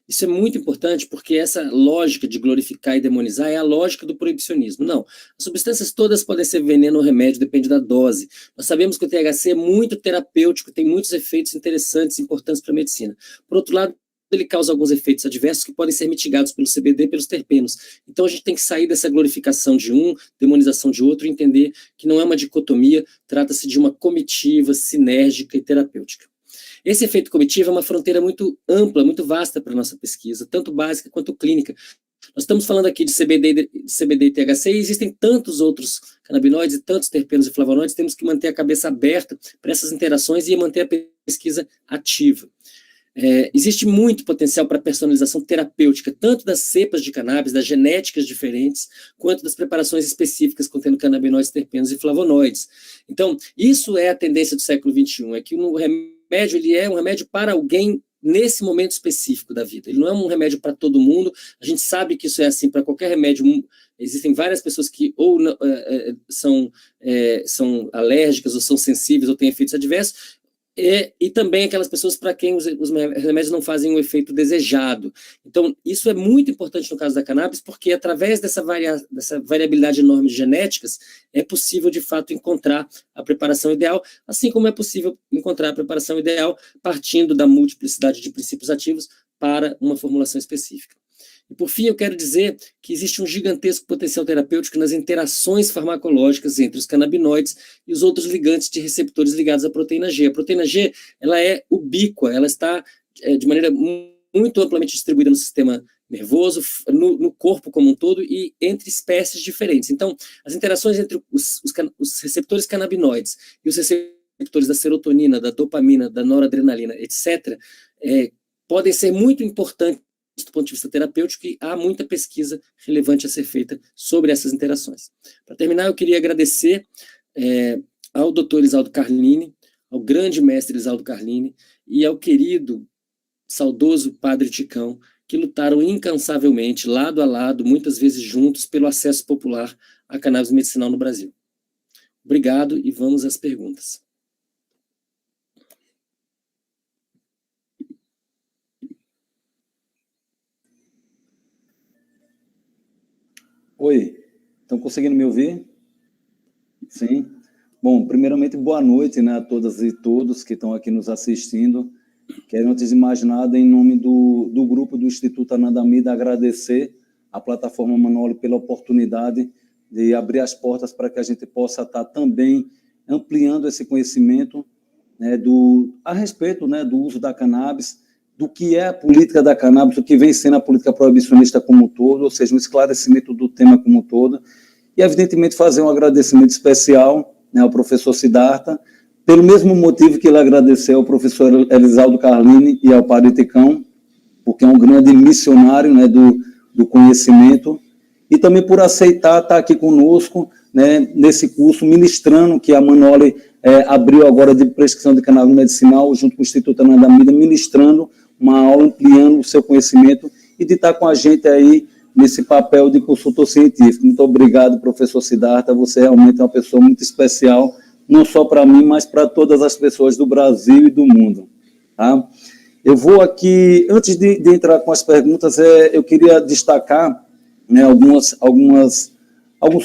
A: Isso é muito importante porque essa lógica de glorificar e demonizar é a lógica do proibicionismo. Não, as substâncias todas podem ser veneno ou remédio, depende da dose. Nós sabemos que o THC é muito terapêutico, tem muitos efeitos interessantes e importantes para a medicina. Por outro lado, ele causa alguns efeitos adversos que podem ser mitigados pelo CBD e pelos terpenos. Então a gente tem que sair dessa glorificação de um, demonização de outro, e entender que não é uma dicotomia, trata-se de uma comitiva, sinérgica e terapêutica. Esse efeito comitivo é uma fronteira muito ampla, muito vasta para a nossa pesquisa, tanto básica quanto clínica. Nós estamos falando aqui de CBD e THC, e existem tantos outros canabinoides e tantos terpenos e flavonoides, temos que manter a cabeça aberta para essas interações e manter a pesquisa ativa. existe muito potencial para personalização terapêutica, tanto das cepas de cannabis, das genéticas diferentes, quanto das preparações específicas contendo canabinoides, terpenos e flavonoides. Então, isso é a tendência do século XXI, é que o remédio ele é um remédio para alguém nesse momento específico da vida. Ele não é um remédio para todo mundo, a gente sabe que isso é assim para qualquer remédio. Existem várias pessoas que ou são alérgicas, ou são sensíveis, ou têm efeitos adversos, e também aquelas pessoas para quem os remédios não fazem o efeito desejado. Então, isso é muito importante no caso da cannabis, porque através dessa variabilidade enorme de genéticas, é possível, de fato, encontrar a preparação ideal, assim como é possível encontrar a preparação ideal partindo da multiplicidade de princípios ativos para uma formulação específica. E, por fim, eu quero dizer que existe um gigantesco potencial terapêutico nas interações farmacológicas entre os canabinoides e os outros ligantes de receptores ligados à proteína G. A proteína G, ela é ubíqua, ela está de maneira muito amplamente distribuída no sistema nervoso, no corpo como um todo e entre espécies diferentes. Então, as interações entre os receptores canabinoides e os receptores da serotonina, da dopamina, da noradrenalina, etc., podem ser muito importantes do ponto de vista terapêutico, e há muita pesquisa relevante a ser feita sobre essas interações. Para terminar, eu queria agradecer ao Dr. Isaldo Carlini, ao grande mestre Isaldo Carlini, e ao querido, saudoso Padre Ticão, que lutaram incansavelmente, lado a lado, muitas vezes juntos, pelo acesso popular à cannabis medicinal no Brasil. Obrigado, e vamos às perguntas.
C: Oi, estão conseguindo me ouvir? Sim. Bom, primeiramente, boa noite, né, a todas e todos que estão aqui nos assistindo. Quero, antes de mais nada, em nome do grupo do Instituto Ananda Mida, agradecer à plataforma Manoli pela oportunidade de abrir as portas para que a gente possa estar também ampliando esse conhecimento, né, a respeito, né, do uso da cannabis, do que é a política da cannabis, do que vem sendo a política proibicionista como um todo, ou seja, um esclarecimento do tema como um todo, e, evidentemente, fazer um agradecimento especial, né, ao professor Siddhartha, pelo mesmo motivo que ele agradeceu ao professor Elisaldo Carlini e ao Padre Ticão, porque é um grande missionário, né, do conhecimento, e também por aceitar estar aqui conosco, né, nesse curso, ministrando, que a Manoli abriu agora de prescrição de cannabis medicinal, junto com o Instituto Ananda Mida, ministrando uma aula, ampliando o seu conhecimento, e de estar com a gente aí nesse papel de consultor científico. Muito obrigado, professor Siddhartha, você realmente é uma pessoa muito especial, não só para mim, mas para todas as pessoas do Brasil e do mundo. Tá? Eu vou aqui, antes de entrar com as perguntas, eu queria destacar, né, alguns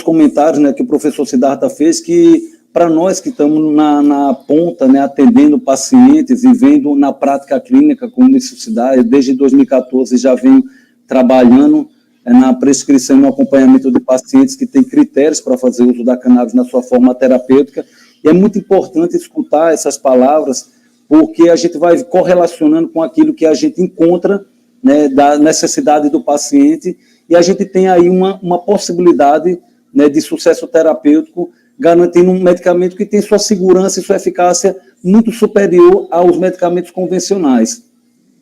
C: comentários, né, que o professor Siddhartha fez, que para nós que estamos na ponta, né, atendendo pacientes e vendo na prática clínica como isso se dá, eu desde 2014 já venho trabalhando na prescrição e no acompanhamento de pacientes que têm critérios para fazer uso da cannabis na sua forma terapêutica, e é muito importante escutar essas palavras, porque a gente vai correlacionando com aquilo que a gente encontra, né, da necessidade do paciente, e a gente tem aí uma possibilidade, né, de sucesso terapêutico, garantindo um medicamento que tem sua segurança e sua eficácia muito superior aos medicamentos convencionais.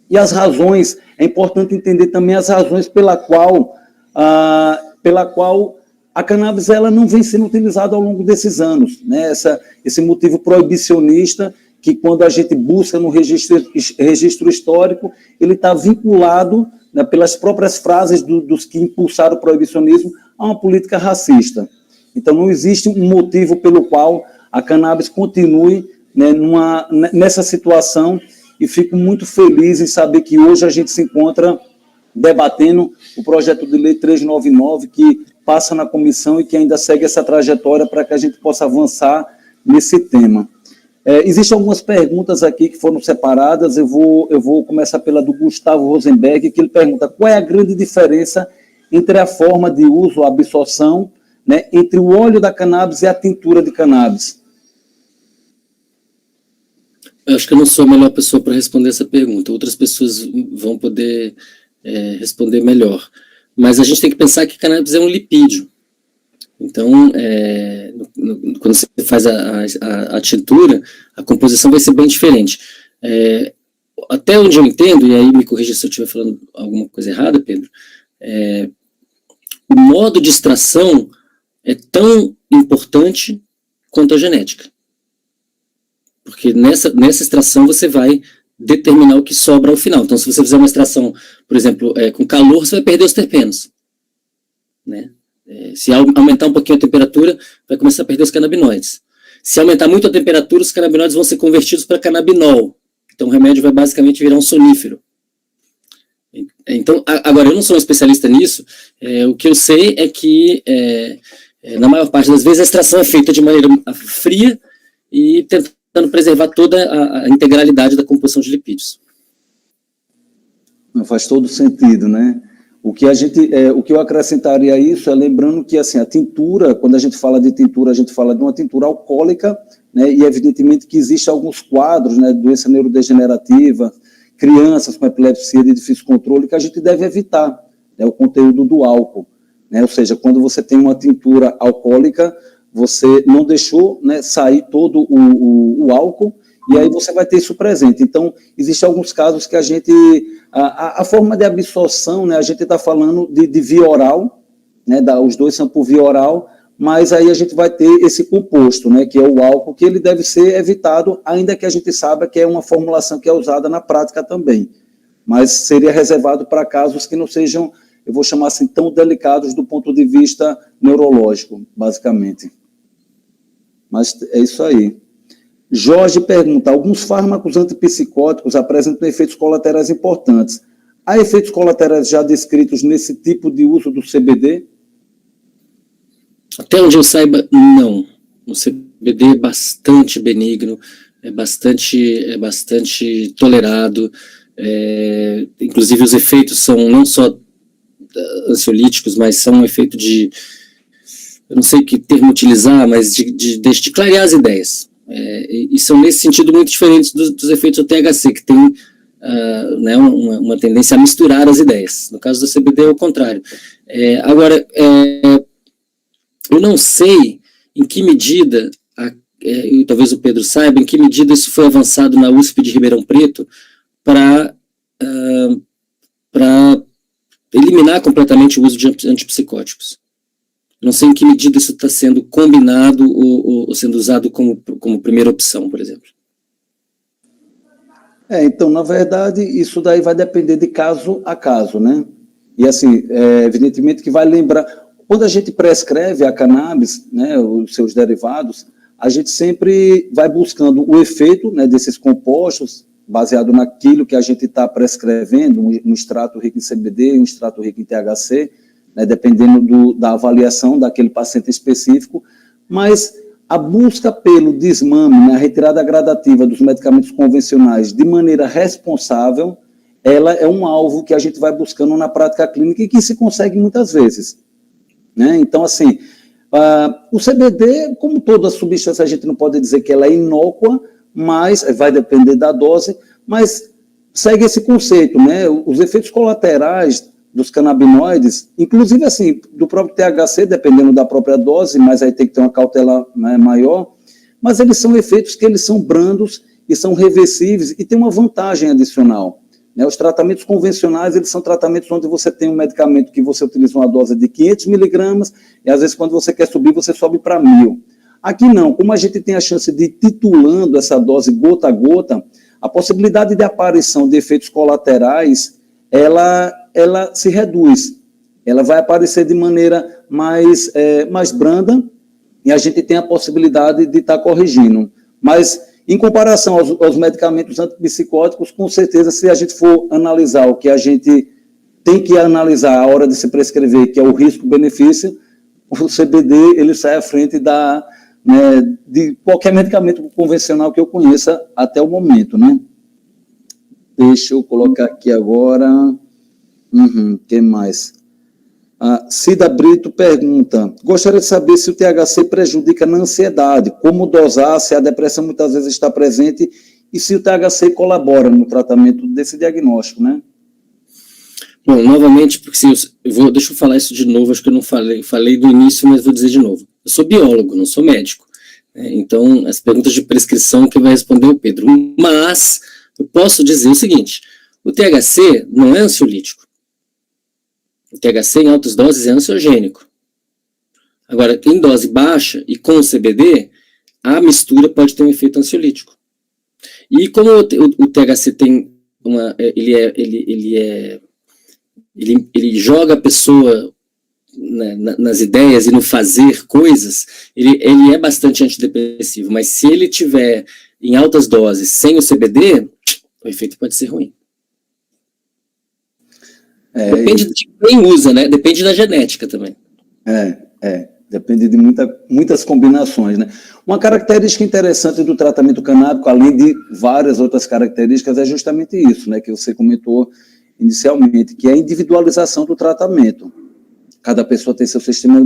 C: E as razões, é importante entender também as razões pela qual a cannabis ela não vem sendo utilizada ao longo desses anos, né? Esse motivo proibicionista, que quando a gente busca no registro histórico, ele está vinculado, né, pelas próprias frases dos que impulsaram o proibicionismo, a uma política racista. Então, não existe um motivo pelo qual a cannabis continue, né, nessa situação, e fico muito feliz em saber que hoje a gente se encontra debatendo o projeto de lei 399, que passa na comissão e que ainda segue essa trajetória para que a gente possa avançar nesse tema. Existem algumas perguntas aqui que foram separadas, eu vou começar pela do Gustavo Rosenberg, que ele pergunta qual é a grande diferença entre a forma de uso, a absorção, né, entre o óleo da cannabis e a tintura de cannabis.
A: Eu acho que eu não sou a melhor pessoa para responder essa pergunta, outras pessoas vão poder responder melhor. Mas a gente tem que pensar que cannabis é um lipídio. Então, quando você faz a tintura, a composição vai ser bem diferente. até onde eu entendo, e aí me corrija se eu estiver falando alguma coisa errada, Pedro, o modo de extração é tão importante quanto a genética. Porque nessa extração você vai determinar o que sobra ao final. Então, se você fizer uma extração, por exemplo, com calor, você vai perder os terpenos, né? Se aumentar um pouquinho a temperatura, vai começar a perder os canabinoides. Se aumentar muito a temperatura, os canabinoides vão ser convertidos para canabinol. Então, o remédio vai basicamente virar um sonífero. Então, agora, eu não sou um especialista nisso. O que eu sei é que, na maior parte das vezes, a extração é feita de maneira fria e tentando preservar toda a integralidade da composição de lipídios.
C: Faz todo sentido, né? O que eu acrescentaria a isso é lembrando que, assim, a tintura, quando a gente fala de tintura, a gente fala de uma tintura alcoólica, né? E evidentemente que existem alguns quadros, né? Doença neurodegenerativa, crianças com epilepsia de difícil controle, que a gente deve evitar, né? O conteúdo do álcool, né? Ou seja, quando você tem uma tintura alcoólica, você não deixou, né, sair todo o álcool, e aí você vai ter isso presente. Então, existem alguns casos que a gente... A forma de absorção, né, a gente está falando de via oral, né, os dois são por via oral, mas aí a gente vai ter esse composto, né, que é o álcool, que ele deve ser evitado, ainda que a gente saiba que é uma formulação que é usada na prática também. Mas seria reservado para casos que não sejam, eu vou chamar assim, tão delicados do ponto de vista neurológico, basicamente. Mas é isso aí. Jorge pergunta, alguns fármacos antipsicóticos apresentam efeitos colaterais importantes. Há efeitos colaterais já descritos nesse tipo de uso do CBD?
A: Até onde eu saiba, não. O CBD é bastante benigno, é bastante tolerado, inclusive os efeitos são não só ansiolíticos, mas são um efeito de... eu não sei que termo utilizar, mas de clarear as ideias. E são, nesse sentido, muito diferentes dos efeitos do THC, que tem né, uma tendência a misturar as ideias. No caso do CBD é o contrário. Agora, eu não sei em que medida, e talvez o Pedro saiba, em que medida isso foi avançado na USP de Ribeirão Preto para eliminar completamente o uso de antipsicóticos. Não sei em que medida isso está sendo combinado ou sendo usado como primeira opção, por exemplo.
C: Então, na verdade, isso daí vai depender de caso a caso, né? E, assim, evidentemente que vai lembrar... Quando a gente prescreve a cannabis, né, os seus derivados, a gente sempre vai buscando o efeito, né, desses compostos, baseado naquilo que a gente está prescrevendo, um extrato rico em CBD, um extrato rico em THC, né, dependendo da avaliação daquele paciente específico, mas a busca pelo desmame, né, a retirada gradativa dos medicamentos convencionais de maneira responsável, ela é um alvo que a gente vai buscando na prática clínica e que se consegue muitas vezes, né? Então, assim, o CBD, como toda substância, a gente não pode dizer que ela é inócua, mas vai depender da dose, mas segue esse conceito, né? Os efeitos colaterais dos canabinoides, inclusive assim, do próprio THC, dependendo da própria dose, mas aí tem que ter uma cautela, né, maior, mas eles são efeitos que eles são brandos e são reversíveis e tem uma vantagem adicional, né? Os tratamentos convencionais, eles são tratamentos onde você tem um medicamento que você utiliza uma dose de 500 miligramas e às vezes quando você quer subir, você sobe para 1000. Aqui não, como a gente tem a chance de ir titulando essa dose gota a gota, a possibilidade de aparição de efeitos colaterais, ela se reduz, ela vai aparecer de maneira mais branda e a gente tem a possibilidade de estar corrigindo. Mas, em comparação aos medicamentos antipsicóticos, com certeza, se a gente for analisar o que a gente tem que analisar a hora de se prescrever, que é o risco-benefício, o CBD ele sai à frente de qualquer medicamento convencional que eu conheça até o momento, né? Deixa eu colocar aqui agora... Quem mais? A Cida Brito pergunta, gostaria de saber se o THC prejudica na ansiedade, como dosar, se a depressão muitas vezes está presente e se o THC colabora no tratamento desse diagnóstico, né?
A: Bom, novamente, porque deixa eu falar isso de novo, acho que eu não falei do início, mas vou dizer de novo. Eu sou biólogo, não sou médico. Então, as perguntas de prescrição que vai responder o Pedro. Mas, eu posso dizer o seguinte, o THC não é ansiolítico. O THC em altas doses é ansiogênico. Agora, em dose baixa e com o CBD, a mistura pode ter um efeito ansiolítico. E como o THC tem ele joga a pessoa nas ideias e no fazer coisas, ele é bastante antidepressivo, mas se ele tiver em altas doses sem o CBD, o efeito pode ser ruim. Depende de quem usa, né? Depende da genética também.
C: Depende de muitas combinações, né? Uma característica interessante do tratamento canábico, além de várias outras características, é justamente isso, né, que você comentou inicialmente, que é a individualização do tratamento. Cada pessoa tem seu sistema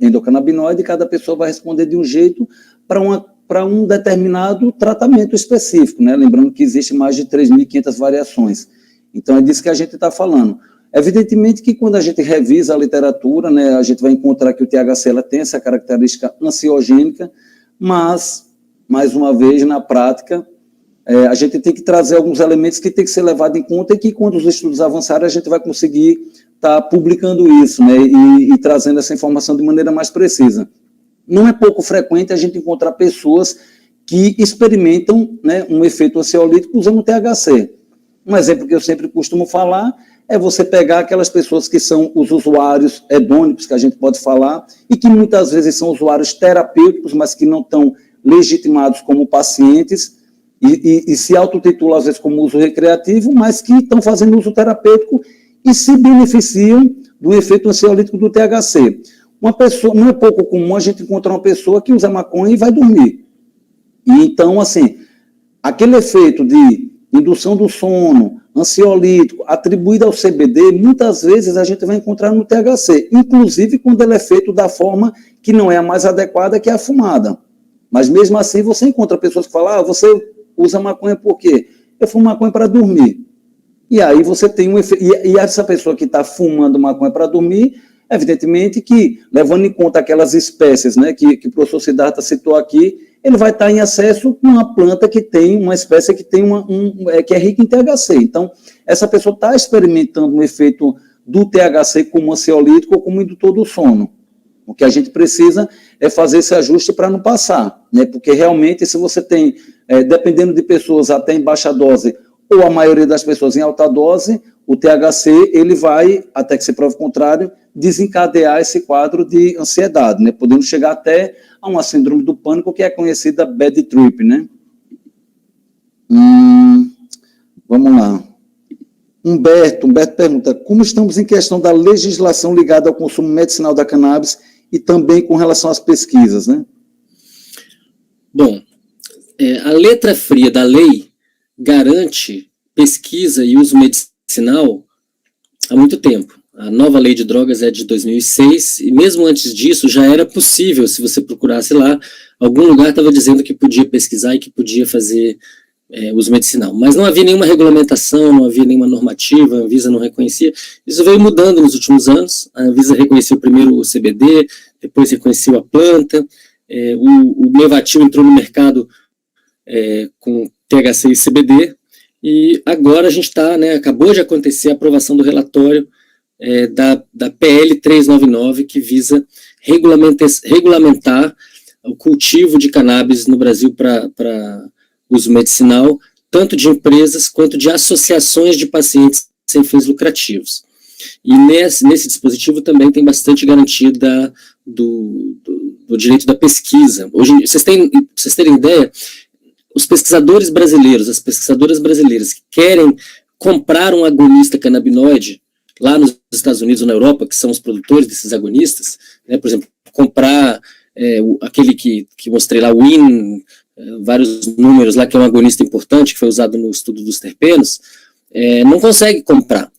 C: endocannabinoide e cada pessoa vai responder de um jeito para um determinado tratamento específico, né? Lembrando que existe mais de 3.500 variações. Então, é disso que a gente está falando. Evidentemente que quando a gente revisa a literatura, né, a gente vai encontrar que o THC ela tem essa característica ansiogênica, mas, mais uma vez, na prática, a gente tem que trazer alguns elementos que tem que ser levado em conta e que, quando os estudos avançarem, a gente vai conseguir estar publicando isso, né, e trazendo essa informação de maneira mais precisa. Não é pouco frequente a gente encontrar pessoas que experimentam, né, um efeito ansiolítico usando o THC. Um exemplo que eu sempre costumo falar é você pegar aquelas pessoas que são os usuários hedônicos, que a gente pode falar, e que muitas vezes são usuários terapêuticos, mas que não estão legitimados como pacientes, e se autotitulam, às vezes, como uso recreativo, mas que estão fazendo uso terapêutico e se beneficiam do efeito ansiolítico do THC. Uma pessoa, não é pouco comum a gente encontrar uma pessoa que usa maconha e vai dormir. E então, assim, aquele efeito de indução do sono, ansiolítico, atribuído ao CBD, muitas vezes a gente vai encontrar no THC, inclusive quando ele é feito da forma que não é a mais adequada, que é a fumada. Mas mesmo assim você encontra pessoas que falam, você usa maconha por quê? Eu fumo maconha para dormir. E aí você tem um efeito, e essa pessoa que está fumando maconha para dormir, evidentemente que, levando em conta aquelas espécies, né, que o professor Siddhartha citou aqui, ele vai estar em acesso com uma planta que tem, uma espécie que tem que é rica em THC. Então, essa pessoa está experimentando um efeito do THC como ansiolítico ou como indutor do sono. O que a gente precisa é fazer esse ajuste para não passar, né? Porque realmente, se você tem, dependendo de pessoas até em baixa dose, ou a maioria das pessoas em alta dose, o THC, ele vai, até que se prove o contrário, desencadear esse quadro de ansiedade, né? Podendo chegar até a uma síndrome do pânico, que é conhecida bad trip, né? Vamos lá. Humberto pergunta, como estamos em questão da legislação ligada ao consumo medicinal da cannabis e também com relação às pesquisas, né?
A: Bom, a letra fria da lei garante pesquisa e uso medicinal há muito tempo. A nova lei de drogas é de 2006, e mesmo antes disso já era possível, se você procurasse lá, algum lugar estava dizendo que podia pesquisar e que podia fazer uso medicinal. Mas não havia nenhuma regulamentação, não havia nenhuma normativa, a Anvisa não reconhecia. Isso veio mudando nos últimos anos. A Anvisa reconheceu primeiro o CBD, depois reconheceu a planta, o Mevatil entrou no mercado com THC e CBD, e agora a gente está, né, acabou de acontecer a aprovação do relatório da PL 399, que visa regulamentar o cultivo de cannabis no Brasil para uso medicinal, tanto de empresas quanto de associações de pacientes sem fins lucrativos. E nesse dispositivo também tem bastante garantia do direito da pesquisa. Hoje, vocês terem ideia, os pesquisadores brasileiros, as pesquisadoras brasileiras que querem comprar um agonista canabinoide lá nos Estados Unidos ou na Europa, que são os produtores desses agonistas, né, por exemplo, comprar aquele que mostrei lá, o WIN, vários números lá, que é um agonista importante, que foi usado no estudo dos terpenos, não consegue comprar,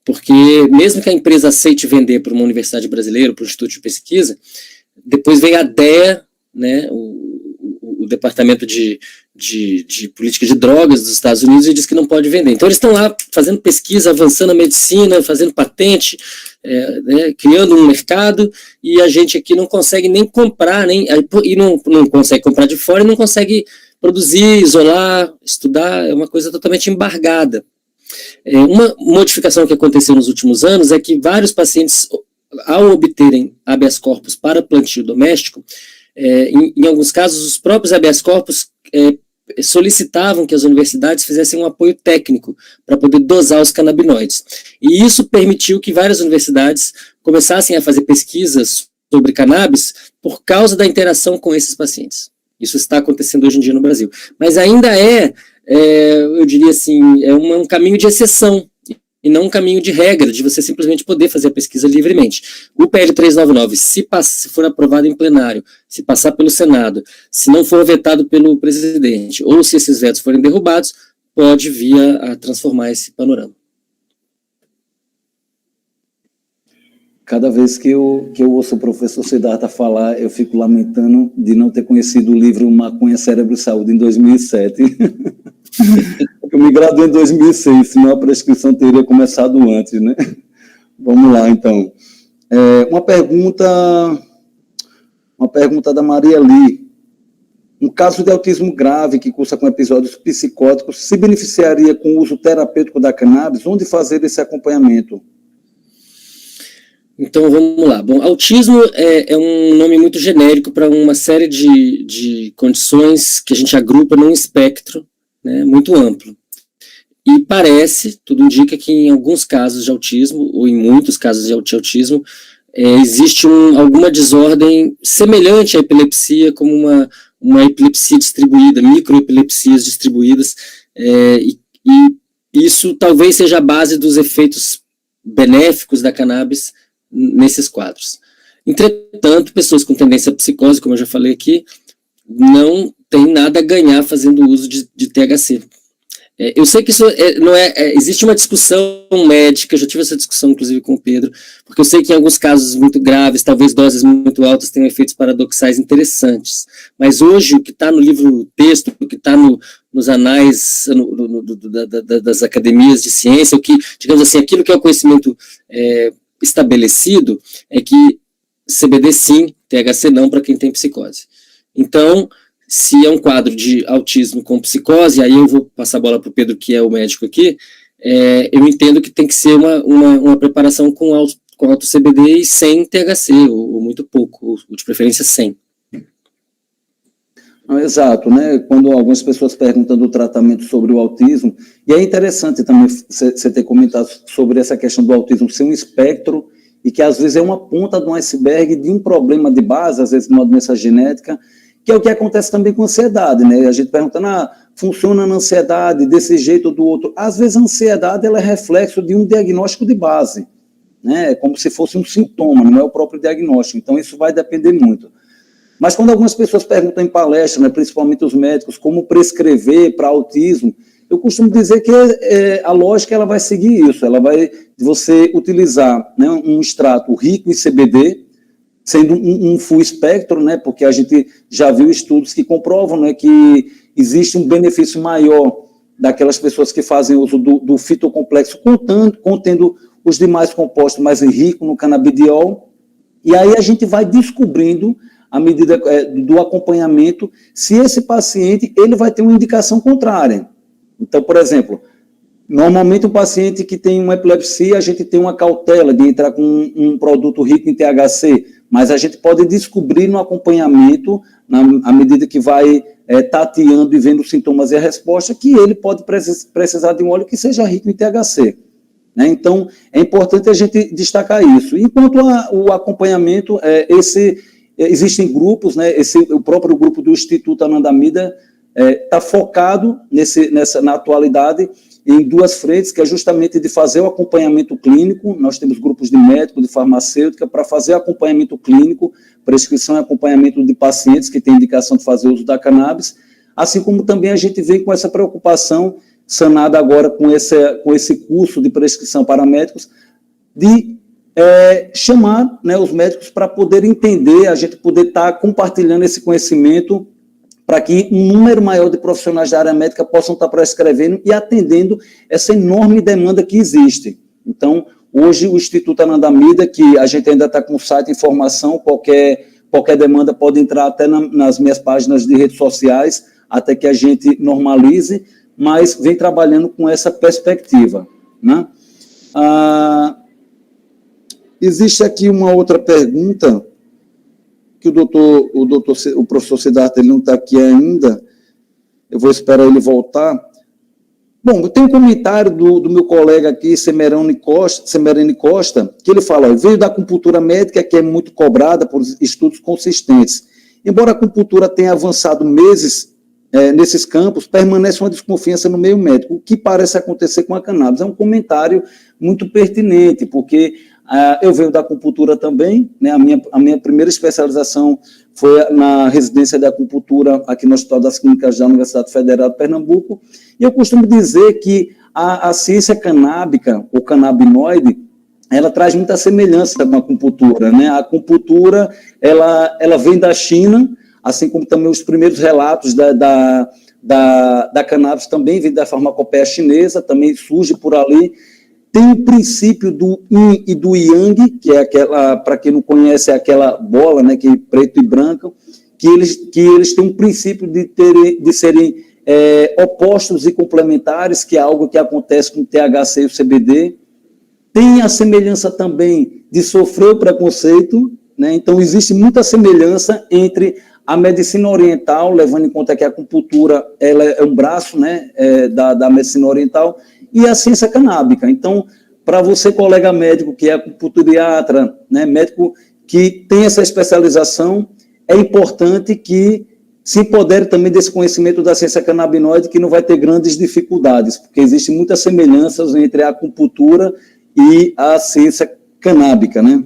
A: porque mesmo que a empresa aceite vender para uma universidade brasileira, para um instituto de pesquisa, depois vem a DEA, né, o Departamento de Política de Drogas dos Estados Unidos, e diz que não pode vender. Então eles estão lá fazendo pesquisa, avançando a medicina, fazendo patente, criando um mercado, e a gente aqui não consegue nem comprar, e não consegue comprar de fora, e não consegue produzir, isolar, estudar, é uma coisa totalmente embargada. Uma modificação que aconteceu nos últimos anos é que vários pacientes, ao obterem habeas corpus para plantio doméstico, em alguns casos, os próprios habeas corpus solicitavam que as universidades fizessem um apoio técnico para poder dosar os canabinoides. E isso permitiu que várias universidades começassem a fazer pesquisas sobre cannabis por causa da interação com esses pacientes. Isso está acontecendo hoje em dia no Brasil. Mas ainda eu diria assim, um caminho de exceção, e não um caminho de regra, de você simplesmente poder fazer a pesquisa livremente. O PL 399, se for aprovado em plenário, se passar pelo Senado, se não for vetado pelo presidente, ou se esses vetos forem derrubados, pode vir a transformar esse panorama.
C: Cada vez que eu ouço o professor Siddhartha falar, eu fico lamentando de não ter conhecido o livro Maconha, Cérebro e Saúde em 2007. Eu me graduei em 2006, senão a prescrição teria começado antes, né? Vamos lá, então. Uma pergunta da Maria Lee. Um caso de autismo grave que cursa com episódios psicóticos se beneficiaria com o uso terapêutico da cannabis? Onde fazer esse acompanhamento?
A: Então, vamos lá. Bom, autismo é um nome muito genérico para uma série de condições que a gente agrupa num espectro, né, muito amplo. E tudo indica que em alguns casos de autismo, ou em muitos casos de autismo, existe alguma desordem semelhante à epilepsia, como uma epilepsia distribuída, microepilepsias distribuídas, e isso talvez seja a base dos efeitos benéficos da cannabis nesses quadros. Entretanto, pessoas com tendência à psicose, como eu já falei aqui, não tem nada a ganhar fazendo uso de THC. Eu sei que isso não existe uma discussão médica, eu já tive essa discussão inclusive com o Pedro, porque eu sei que em alguns casos muito graves, talvez doses muito altas tenham efeitos paradoxais interessantes, mas hoje o que está no livro texto, o que está nos anais das academias de ciência, o que, digamos assim, aquilo que é o conhecimento estabelecido é que CBD sim, THC não para quem tem psicose. Então, se é um quadro de autismo com psicose, aí eu vou passar a bola para o Pedro, que é o médico aqui, eu entendo que tem que ser uma preparação com alto CBD e sem THC, ou muito pouco, ou de preferência sem.
C: Exato, né? Quando algumas pessoas perguntam do tratamento sobre o autismo, e é interessante também você ter comentado sobre essa questão do autismo ser um espectro, e que às vezes é uma ponta de um iceberg de um problema de base, às vezes uma doença genética, que é o que acontece também com a ansiedade, né? A gente perguntando, funciona na ansiedade desse jeito ou do outro. Às vezes a ansiedade ela é reflexo de um diagnóstico de base, né? É como se fosse um sintoma, não é o próprio diagnóstico. Então isso vai depender muito. Mas quando algumas pessoas perguntam em palestra, né, principalmente os médicos, como prescrever para autismo, eu costumo dizer que a lógica ela vai seguir isso, ela vai você utilizar, né, um extrato rico em CBD, sendo um full espectro, né, porque a gente já viu estudos que comprovam, né, que existe um benefício maior daquelas pessoas que fazem uso do fitocomplexo, contendo os demais compostos mais ricos no canabidiol, e aí a gente vai descobrindo, à medida do acompanhamento, se esse paciente ele vai ter uma indicação contrária. Então, por exemplo, normalmente o paciente que tem uma epilepsia, a gente tem uma cautela de entrar com um produto rico em THC, mas a gente pode descobrir no acompanhamento, à medida que vai tateando e vendo os sintomas e a resposta, que ele pode precisar de um óleo que seja rico em THC. Né? Então, é importante a gente destacar isso. Enquanto o acompanhamento, existem grupos, né? O próprio grupo do Instituto Anandamida está focado na atualidade em duas frentes, que é justamente de fazer o acompanhamento clínico. Nós temos grupos de médico, de farmacêutica, para fazer acompanhamento clínico, prescrição e acompanhamento de pacientes que têm indicação de fazer uso da cannabis, assim como também a gente vem com essa preocupação, sanada agora com esse curso de prescrição para médicos, de chamar, né, os médicos para poder entender, a gente poder estar compartilhando esse conhecimento para que um número maior de profissionais da área médica possam estar prescrevendo e atendendo essa enorme demanda que existe. Então, hoje o Instituto Anandamida, que a gente ainda está com o site de informação, qualquer demanda pode entrar até nas minhas páginas de redes sociais, até que a gente normalize, mas vem trabalhando com essa perspectiva, né? Existe aqui uma outra pergunta, que o professor Siddhartha, ele não está aqui ainda, eu vou esperar ele voltar. Bom, tem um comentário do meu colega aqui, Semerani Costa, que ele fala, veio da acupuntura médica, que é muito cobrada por estudos consistentes. Embora a acupuntura tenha avançado meses nesses campos, permanece uma desconfiança no meio médico, o que parece acontecer com a cannabis. É um comentário muito pertinente, porque eu venho da acupuntura também, né? A minha primeira especialização foi na residência de acupuntura aqui no Hospital das Clínicas da Universidade Federal de Pernambuco, e eu costumo dizer que a ciência canábica, ou canabinoide, ela traz muita semelhança com a acupuntura, né? A acupuntura, ela vem da China, assim como também os primeiros relatos da cannabis também vem da farmacopeia chinesa, também surge por ali. Tem o princípio do yin e do yang, que é aquela, para quem não conhece, é aquela bola, né, que é preto e branco, que eles têm um princípio de serem opostos e complementares, que é algo que acontece com o THC e o CBD. Tem a semelhança também de sofrer o preconceito, né? Então existe muita semelhança entre a medicina oriental, levando em conta que a acupuntura ela é um braço, né, da medicina oriental, e a ciência canábica. Então, para você, colega médico, que é acupunturiatra, né, médico que tem essa especialização, é importante que se empodere também desse conhecimento da ciência canabinoide, que não vai ter grandes dificuldades, porque existem muitas semelhanças entre a acupuntura e a ciência canábica, né?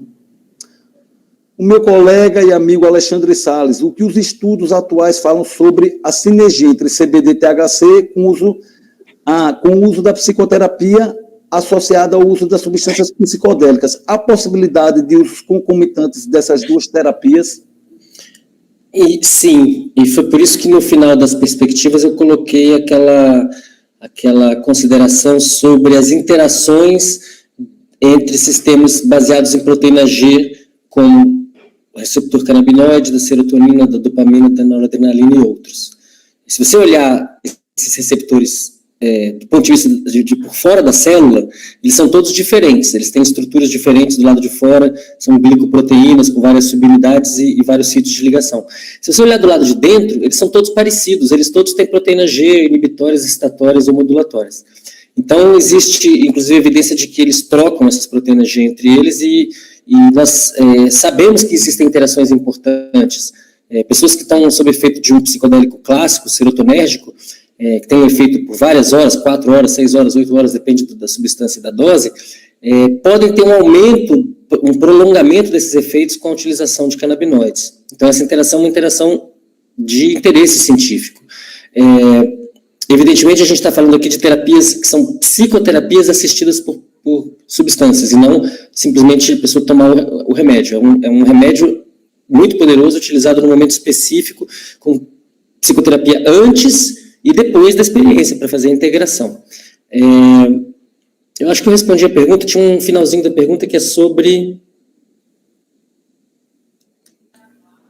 C: O meu colega e amigo Alexandre Salles, o que os estudos atuais falam sobre a sinergia entre CBD e THC com o uso da psicoterapia associada ao uso das substâncias psicodélicas. Há possibilidade de usos concomitantes dessas duas terapias?
A: Sim, e foi por isso que no final das perspectivas eu coloquei aquela consideração sobre as interações entre sistemas baseados em proteína G, como o receptor canabinoide, da serotonina, da dopamina, da noradrenalina e outros. Se você olhar esses receptores do ponto de vista de por fora da célula, eles são todos diferentes, eles têm estruturas diferentes do lado de fora, são glicoproteínas com várias subunidades e vários sítios de ligação. Se você olhar do lado de dentro, eles são todos parecidos, eles todos têm proteína G, inibitórias, excitatórias ou modulatórias. Então, existe, inclusive, evidência de que eles trocam essas proteínas G entre eles e nós sabemos que existem interações importantes. Pessoas que estão sob efeito de um psicodélico clássico, serotonérgico, que tem um efeito por várias horas, 4 horas, 6 horas, 8 horas, depende da substância e da dose, podem ter um aumento, um prolongamento desses efeitos com a utilização de canabinoides. Então, essa interação é uma interação de interesse científico. Evidentemente, a gente está falando aqui de terapias que são psicoterapias assistidas por substâncias, e não simplesmente a pessoa tomar o remédio. É um remédio muito poderoso, utilizado num momento específico, com psicoterapia antes e depois da experiência, para fazer a integração. Eu acho que eu respondi a pergunta, tinha um finalzinho da pergunta que é sobre...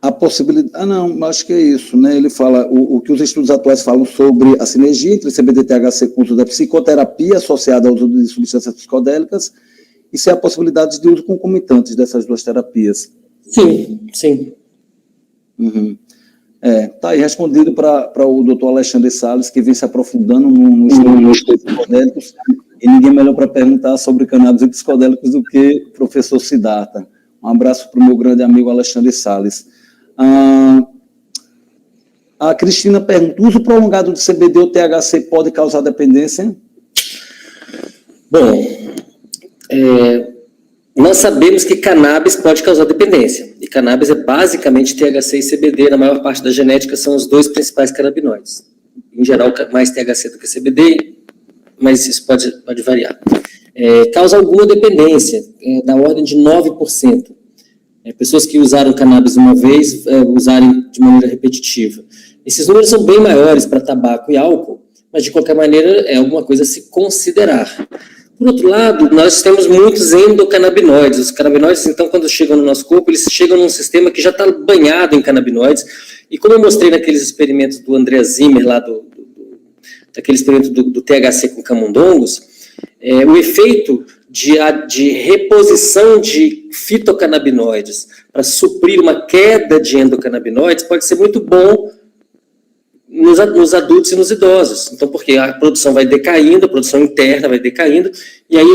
C: A possibilidade... não, acho que é isso, né? Ele fala, o que os estudos atuais falam sobre a sinergia entre CBD e THC com o uso da psicoterapia associada ao uso de substâncias psicodélicas, e se há possibilidades de uso concomitantes dessas duas terapias.
A: Sim, sim.
C: Uhum. Tá aí respondido para o doutor Alexandre Salles, que vem se aprofundando no estudo dos psicodélicos, e ninguém melhor para perguntar sobre cannabis e psicodélicos do que o professor Siddhartha. Um abraço para o meu grande amigo Alexandre Salles. A Cristina pergunta, o uso prolongado de CBD ou THC pode causar dependência?
A: Bom, nós sabemos que cannabis pode causar dependência, e cannabis é basicamente THC e CBD, na maior parte da genética são os dois principais canabinoides. Em geral, mais THC do que CBD, mas isso pode variar. Causa alguma dependência, da ordem de 9%. Pessoas que usaram cannabis uma vez, usarem de maneira repetitiva. Esses números são bem maiores para tabaco e álcool, mas de qualquer maneira é alguma coisa a se considerar. Por outro lado, nós temos muitos endocannabinoides. Os canabinoides, então, quando chegam no nosso corpo, eles chegam num sistema que já está banhado em canabinoides. E como eu mostrei naqueles experimentos do André Zimmer, lá daquele experimento do THC com camundongos, o efeito de reposição de fitocannabinoides para suprir uma queda de endocannabinoides pode ser muito bom nos adultos e nos idosos. Então, porque a produção vai decaindo, a produção interna vai decaindo, e aí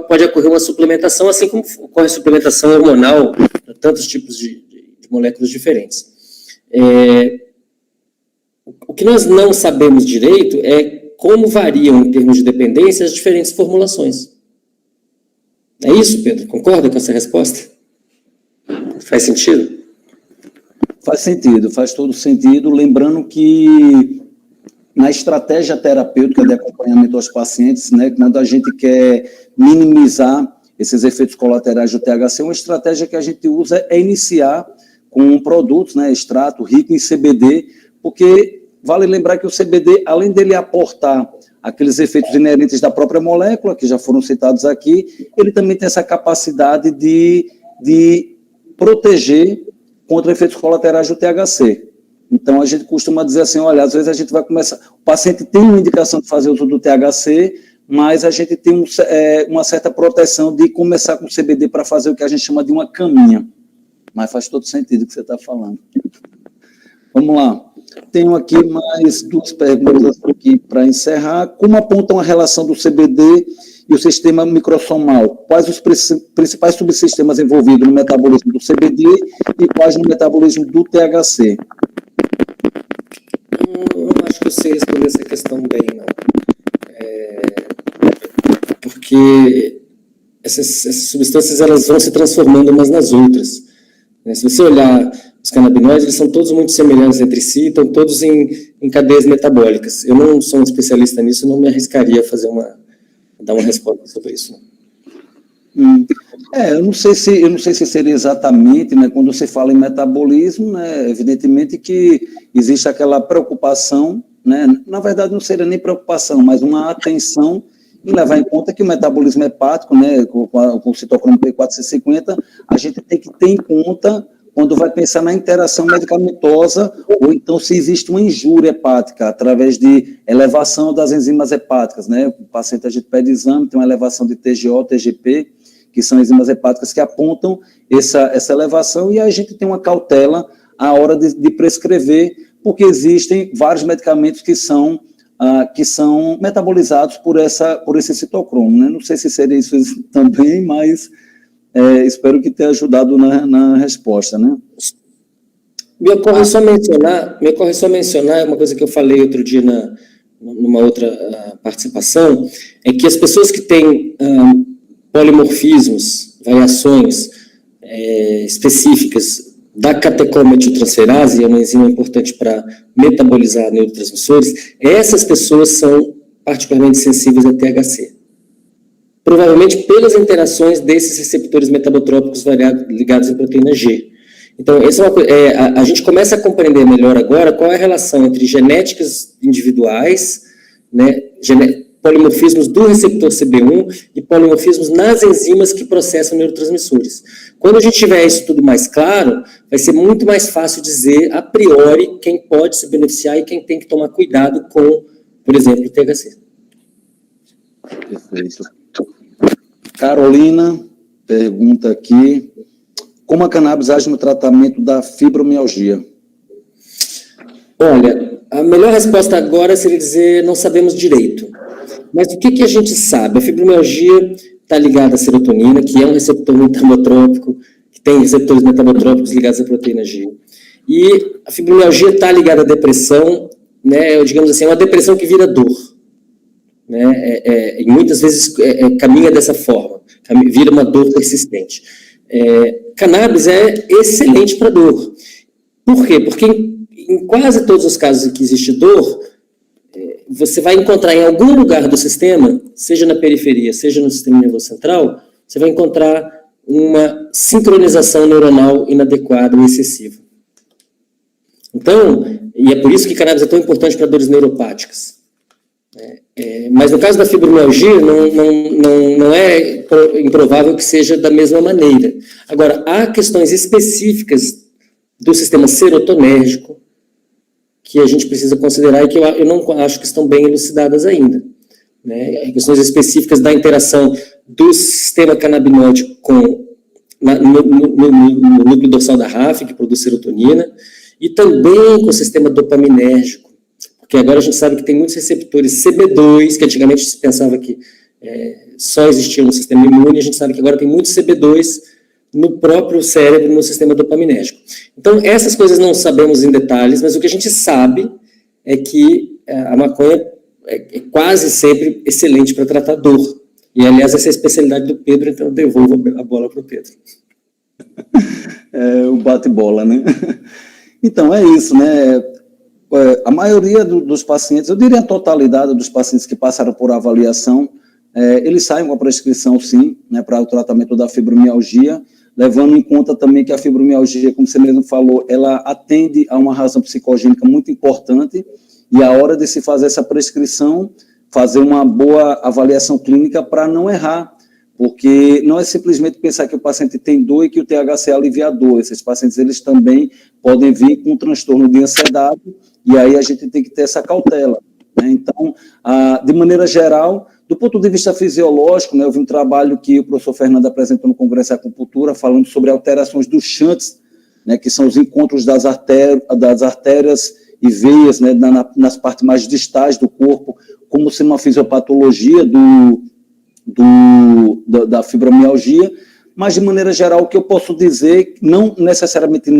A: pode ocorrer uma suplementação, assim como ocorre suplementação hormonal para tantos tipos de moléculas diferentes. O que nós não sabemos direito é como variam, em termos de dependência, as diferentes formulações. É isso, Pedro? Concorda com essa resposta? Faz sentido?
C: Faz sentido, faz todo sentido. Lembrando que na estratégia terapêutica de acompanhamento aos pacientes, né, quando a gente quer minimizar esses efeitos colaterais do THC, uma estratégia que a gente usa é iniciar com produtos, né, extrato rico em CBD, porque vale lembrar que o CBD, além dele aportar aqueles efeitos inerentes da própria molécula, que já foram citados aqui, ele também tem essa capacidade de proteger contra efeitos colaterais do THC. Então, a gente costuma dizer assim, olha, às vezes a gente vai começar... O paciente tem uma indicação de fazer uso do THC, mas a gente tem uma certa proteção de começar com CBD para fazer o que a gente chama de uma caminha. Mas faz todo sentido o que você está falando. Vamos lá. Tenho aqui mais duas perguntas aqui para encerrar. Como apontam a relação do CBD e o sistema microsomal? Quais os principais subsistemas envolvidos no metabolismo do CBD e quais no metabolismo do THC?
A: Não acho que eu sei responder essa questão bem, não. Porque essas substâncias elas vão se transformando umas nas outras. Se você olhar os canabinoides, eles são todos muito semelhantes entre si, estão todos em cadeias metabólicas. Eu não sou um especialista nisso, não me arriscaria a dar uma resposta sobre isso.
C: Eu não sei se seria exatamente, né, quando você fala em metabolismo, né, evidentemente que existe aquela preocupação, né, na verdade não seria nem preocupação, mas uma atenção em levar em conta que o metabolismo hepático, né, com o citocromo P450, a gente tem que ter em conta quando vai pensar na interação medicamentosa ou então se existe uma injúria hepática através de elevação das enzimas hepáticas, né? O paciente, a gente pede exame, tem uma elevação de TGO, TGP, que são enzimas hepáticas que apontam essa elevação, e a gente tem uma cautela à hora de prescrever, porque existem vários medicamentos que são metabolizados por esse citocromo, né? Não sei se seria isso também, mas espero que tenha ajudado na resposta, né?
A: Me ocorre só mencionar uma coisa que eu falei outro dia numa outra participação, é que as pessoas que têm polimorfismos, variações específicas da catecolmetiltransferase, é uma enzima importante para metabolizar neurotransmissores, essas pessoas são particularmente sensíveis a THC. Provavelmente pelas interações desses receptores metabotrópicos ligados à proteína G. Então, a gente começa a compreender melhor agora qual é a relação entre genéticas individuais, né, polimorfismos do receptor CB1 e polimorfismos nas enzimas que processam neurotransmissores. Quando a gente tiver isso tudo mais claro, vai ser muito mais fácil dizer, a priori, quem pode se beneficiar e quem tem que tomar cuidado com, por exemplo, o THC.
C: Perfeito. Carolina pergunta aqui, como a cannabis age no tratamento da fibromialgia?
A: Olha, a melhor resposta agora seria dizer, não sabemos direito. Mas o que a gente sabe? A fibromialgia está ligada à serotonina, que é um receptor metabotrópico, que tem receptores metabotrópicos ligados à proteína G. E a fibromialgia está ligada à depressão, né, digamos assim, é uma depressão que vira dor. Né, e muitas vezes caminha dessa forma, vira uma dor persistente. Cannabis é excelente para dor. Por quê? Porque em quase todos os casos em que existe dor, você vai encontrar em algum lugar do sistema, seja na periferia, seja no sistema nervoso central, você vai encontrar uma sincronização neuronal inadequada ou excessiva. Então, e é por isso que cannabis é tão importante para dores neuropáticas. Mas no caso da fibromialgia, não é improvável que seja da mesma maneira. Agora, há questões específicas do sistema serotonérgico que a gente precisa considerar e que eu não acho que estão bem elucidadas ainda. Né? Questões específicas da interação do sistema canabinoide no núcleo dorsal da RAF, que produz serotonina, e também com o sistema dopaminérgico, porque agora a gente sabe que tem muitos receptores CB2, que antigamente se pensava que só existia no sistema imune, a gente sabe que agora tem muitos CB2 no próprio cérebro, no sistema dopaminérgico. Então, essas coisas não sabemos em detalhes, mas o que a gente sabe é que a maconha é quase sempre excelente para tratar dor. E, aliás, essa é a especialidade do Pedro, então eu devolvo a bola para o Pedro.
C: O bate-bola, né? Então, é isso, né? A maioria dos pacientes, eu diria a totalidade dos pacientes que passaram por avaliação, eles saem com a prescrição, sim, né, para o tratamento da fibromialgia, levando em conta também que a fibromialgia, como você mesmo falou, ela atende a uma razão psicogênica muito importante, e a hora de se fazer essa prescrição, fazer uma boa avaliação clínica para não errar, porque não é simplesmente pensar que o paciente tem dor e que o THC alivia a dor. Esses pacientes, eles também podem vir com um transtorno de ansiedade, e aí a gente tem que ter essa cautela. Né? Então, de maneira geral, do ponto de vista fisiológico, né, eu vi um trabalho que o professor Fernando apresentou no Congresso de Acupuntura, falando sobre alterações dos shunts, né, que são os encontros das artérias e veias, né, nas partes mais distais do corpo, como sendo uma fisiopatologia da fibromialgia, mas de maneira geral o que eu posso dizer, não necessariamente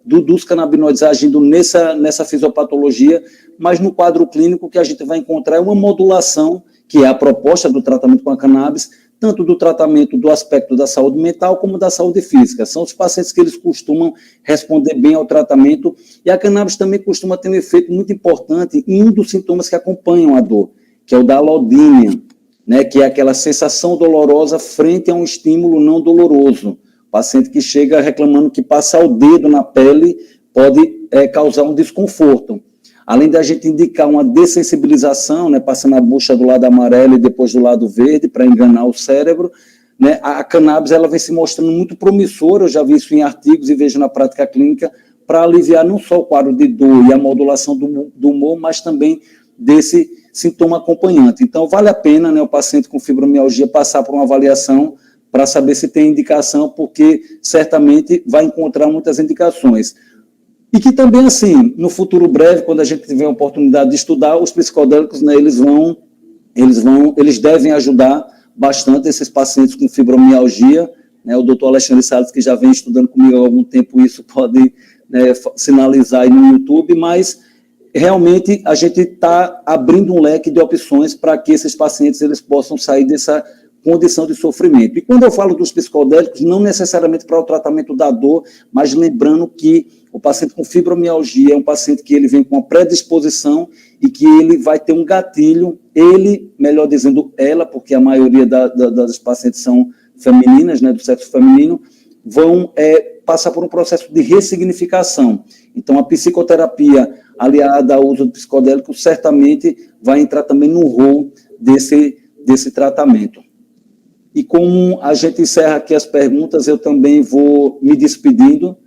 C: dos canabinoides agindo nessa fisiopatologia, mas no quadro clínico que a gente vai encontrar é uma modulação, que é a proposta do tratamento com a cannabis, tanto do tratamento do aspecto da saúde mental como da saúde física. São os pacientes que eles costumam responder bem ao tratamento, e a cannabis também costuma ter um efeito muito importante em um dos sintomas que acompanham a dor, que é o da alodínia, né, que é aquela sensação dolorosa frente a um estímulo não doloroso. O paciente que chega reclamando que passar o dedo na pele pode causar um desconforto. Além da gente indicar uma dessensibilização, né, passando a bucha do lado amarelo e depois do lado verde, para enganar o cérebro, né, a cannabis ela vem se mostrando muito promissora, eu já vi isso em artigos e vejo na prática clínica, para aliviar não só o quadro de dor e a modulação do humor, mas também desse sintoma acompanhante. Então, vale a pena, né, o paciente com fibromialgia passar por uma avaliação para saber se tem indicação, porque certamente vai encontrar muitas indicações. E que também, assim, no futuro breve, quando a gente tiver a oportunidade de estudar, os psicodélicos, né, eles devem ajudar bastante esses pacientes com fibromialgia, né, o doutor Alexandre Salles, que já vem estudando comigo há algum tempo, isso pode, né, sinalizar aí no YouTube, mas realmente a gente está abrindo um leque de opções para que esses pacientes eles possam sair dessa condição de sofrimento. E quando eu falo dos psicodélicos, não necessariamente para o tratamento da dor, mas lembrando que o paciente com fibromialgia é um paciente que ele vem com uma predisposição e que ele vai ter um gatilho, melhor dizendo, ela, porque a maioria das pacientes são femininas, né, do sexo feminino, vão passar por um processo de ressignificação. Então, a psicoterapia aliada ao uso de psicodélicos certamente vai entrar também no rol desse tratamento. E como a gente encerra aqui as perguntas, eu também vou me despedindo,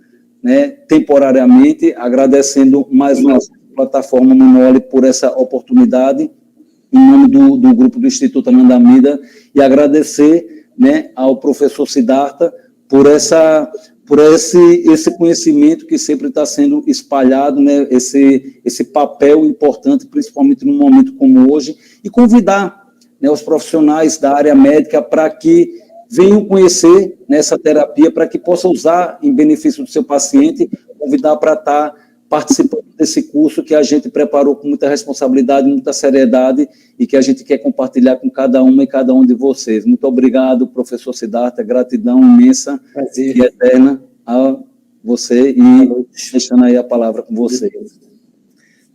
C: né, temporariamente, agradecendo mais uma vez a plataforma Monole por essa oportunidade, em nome do grupo do Instituto Anandamida, e agradecer, né, ao professor Siddhartha por esse conhecimento que sempre está sendo espalhado, né, esse papel importante, principalmente num momento como hoje, e convidar, né, os profissionais da área médica para que venham conhecer nessa terapia, para que possa usar em benefício do seu paciente, convidar para estar participando desse curso que a gente preparou com muita responsabilidade, muita seriedade, e que a gente quer compartilhar com cada uma e cada um de vocês. Muito obrigado, professor Siddhartha, gratidão imensa e eterna a você, e deixando aí a palavra com você.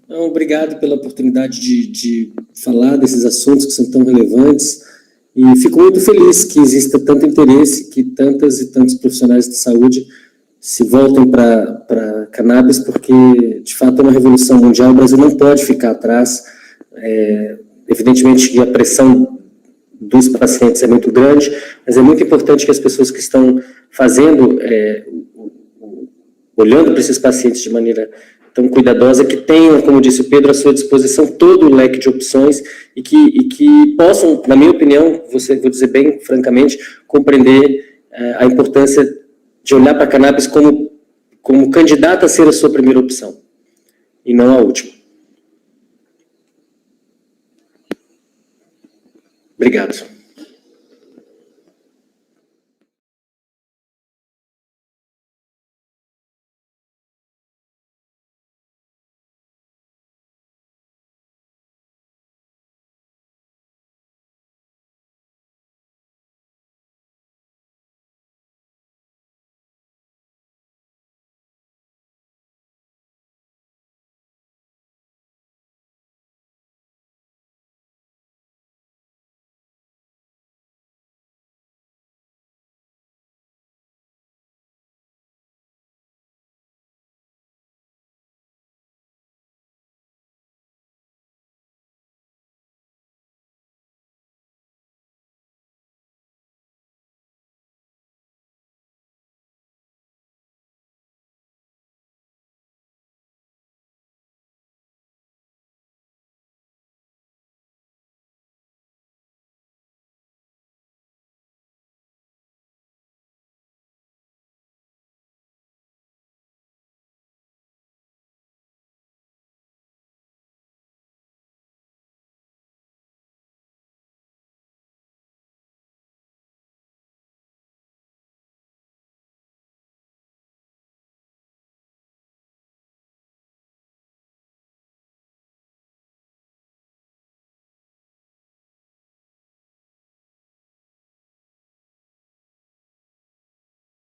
A: Então, obrigado pela oportunidade de falar desses assuntos que são tão relevantes, e fico muito feliz que exista tanto interesse, que tantas e tantos profissionais de saúde se voltem para cannabis, porque, de fato, é uma revolução mundial. O Brasil não pode ficar atrás. Evidentemente que a pressão dos pacientes é muito grande, mas é muito importante que as pessoas que estão fazendo, olhando para esses pacientes de maneira tão cuidadosa, que tenham, como disse o Pedro, à sua disposição todo o leque de opções e que possam, na minha opinião, vou dizer bem francamente, compreender a importância de olhar para a cannabis como candidata a ser a sua primeira opção, e não a última. Obrigado.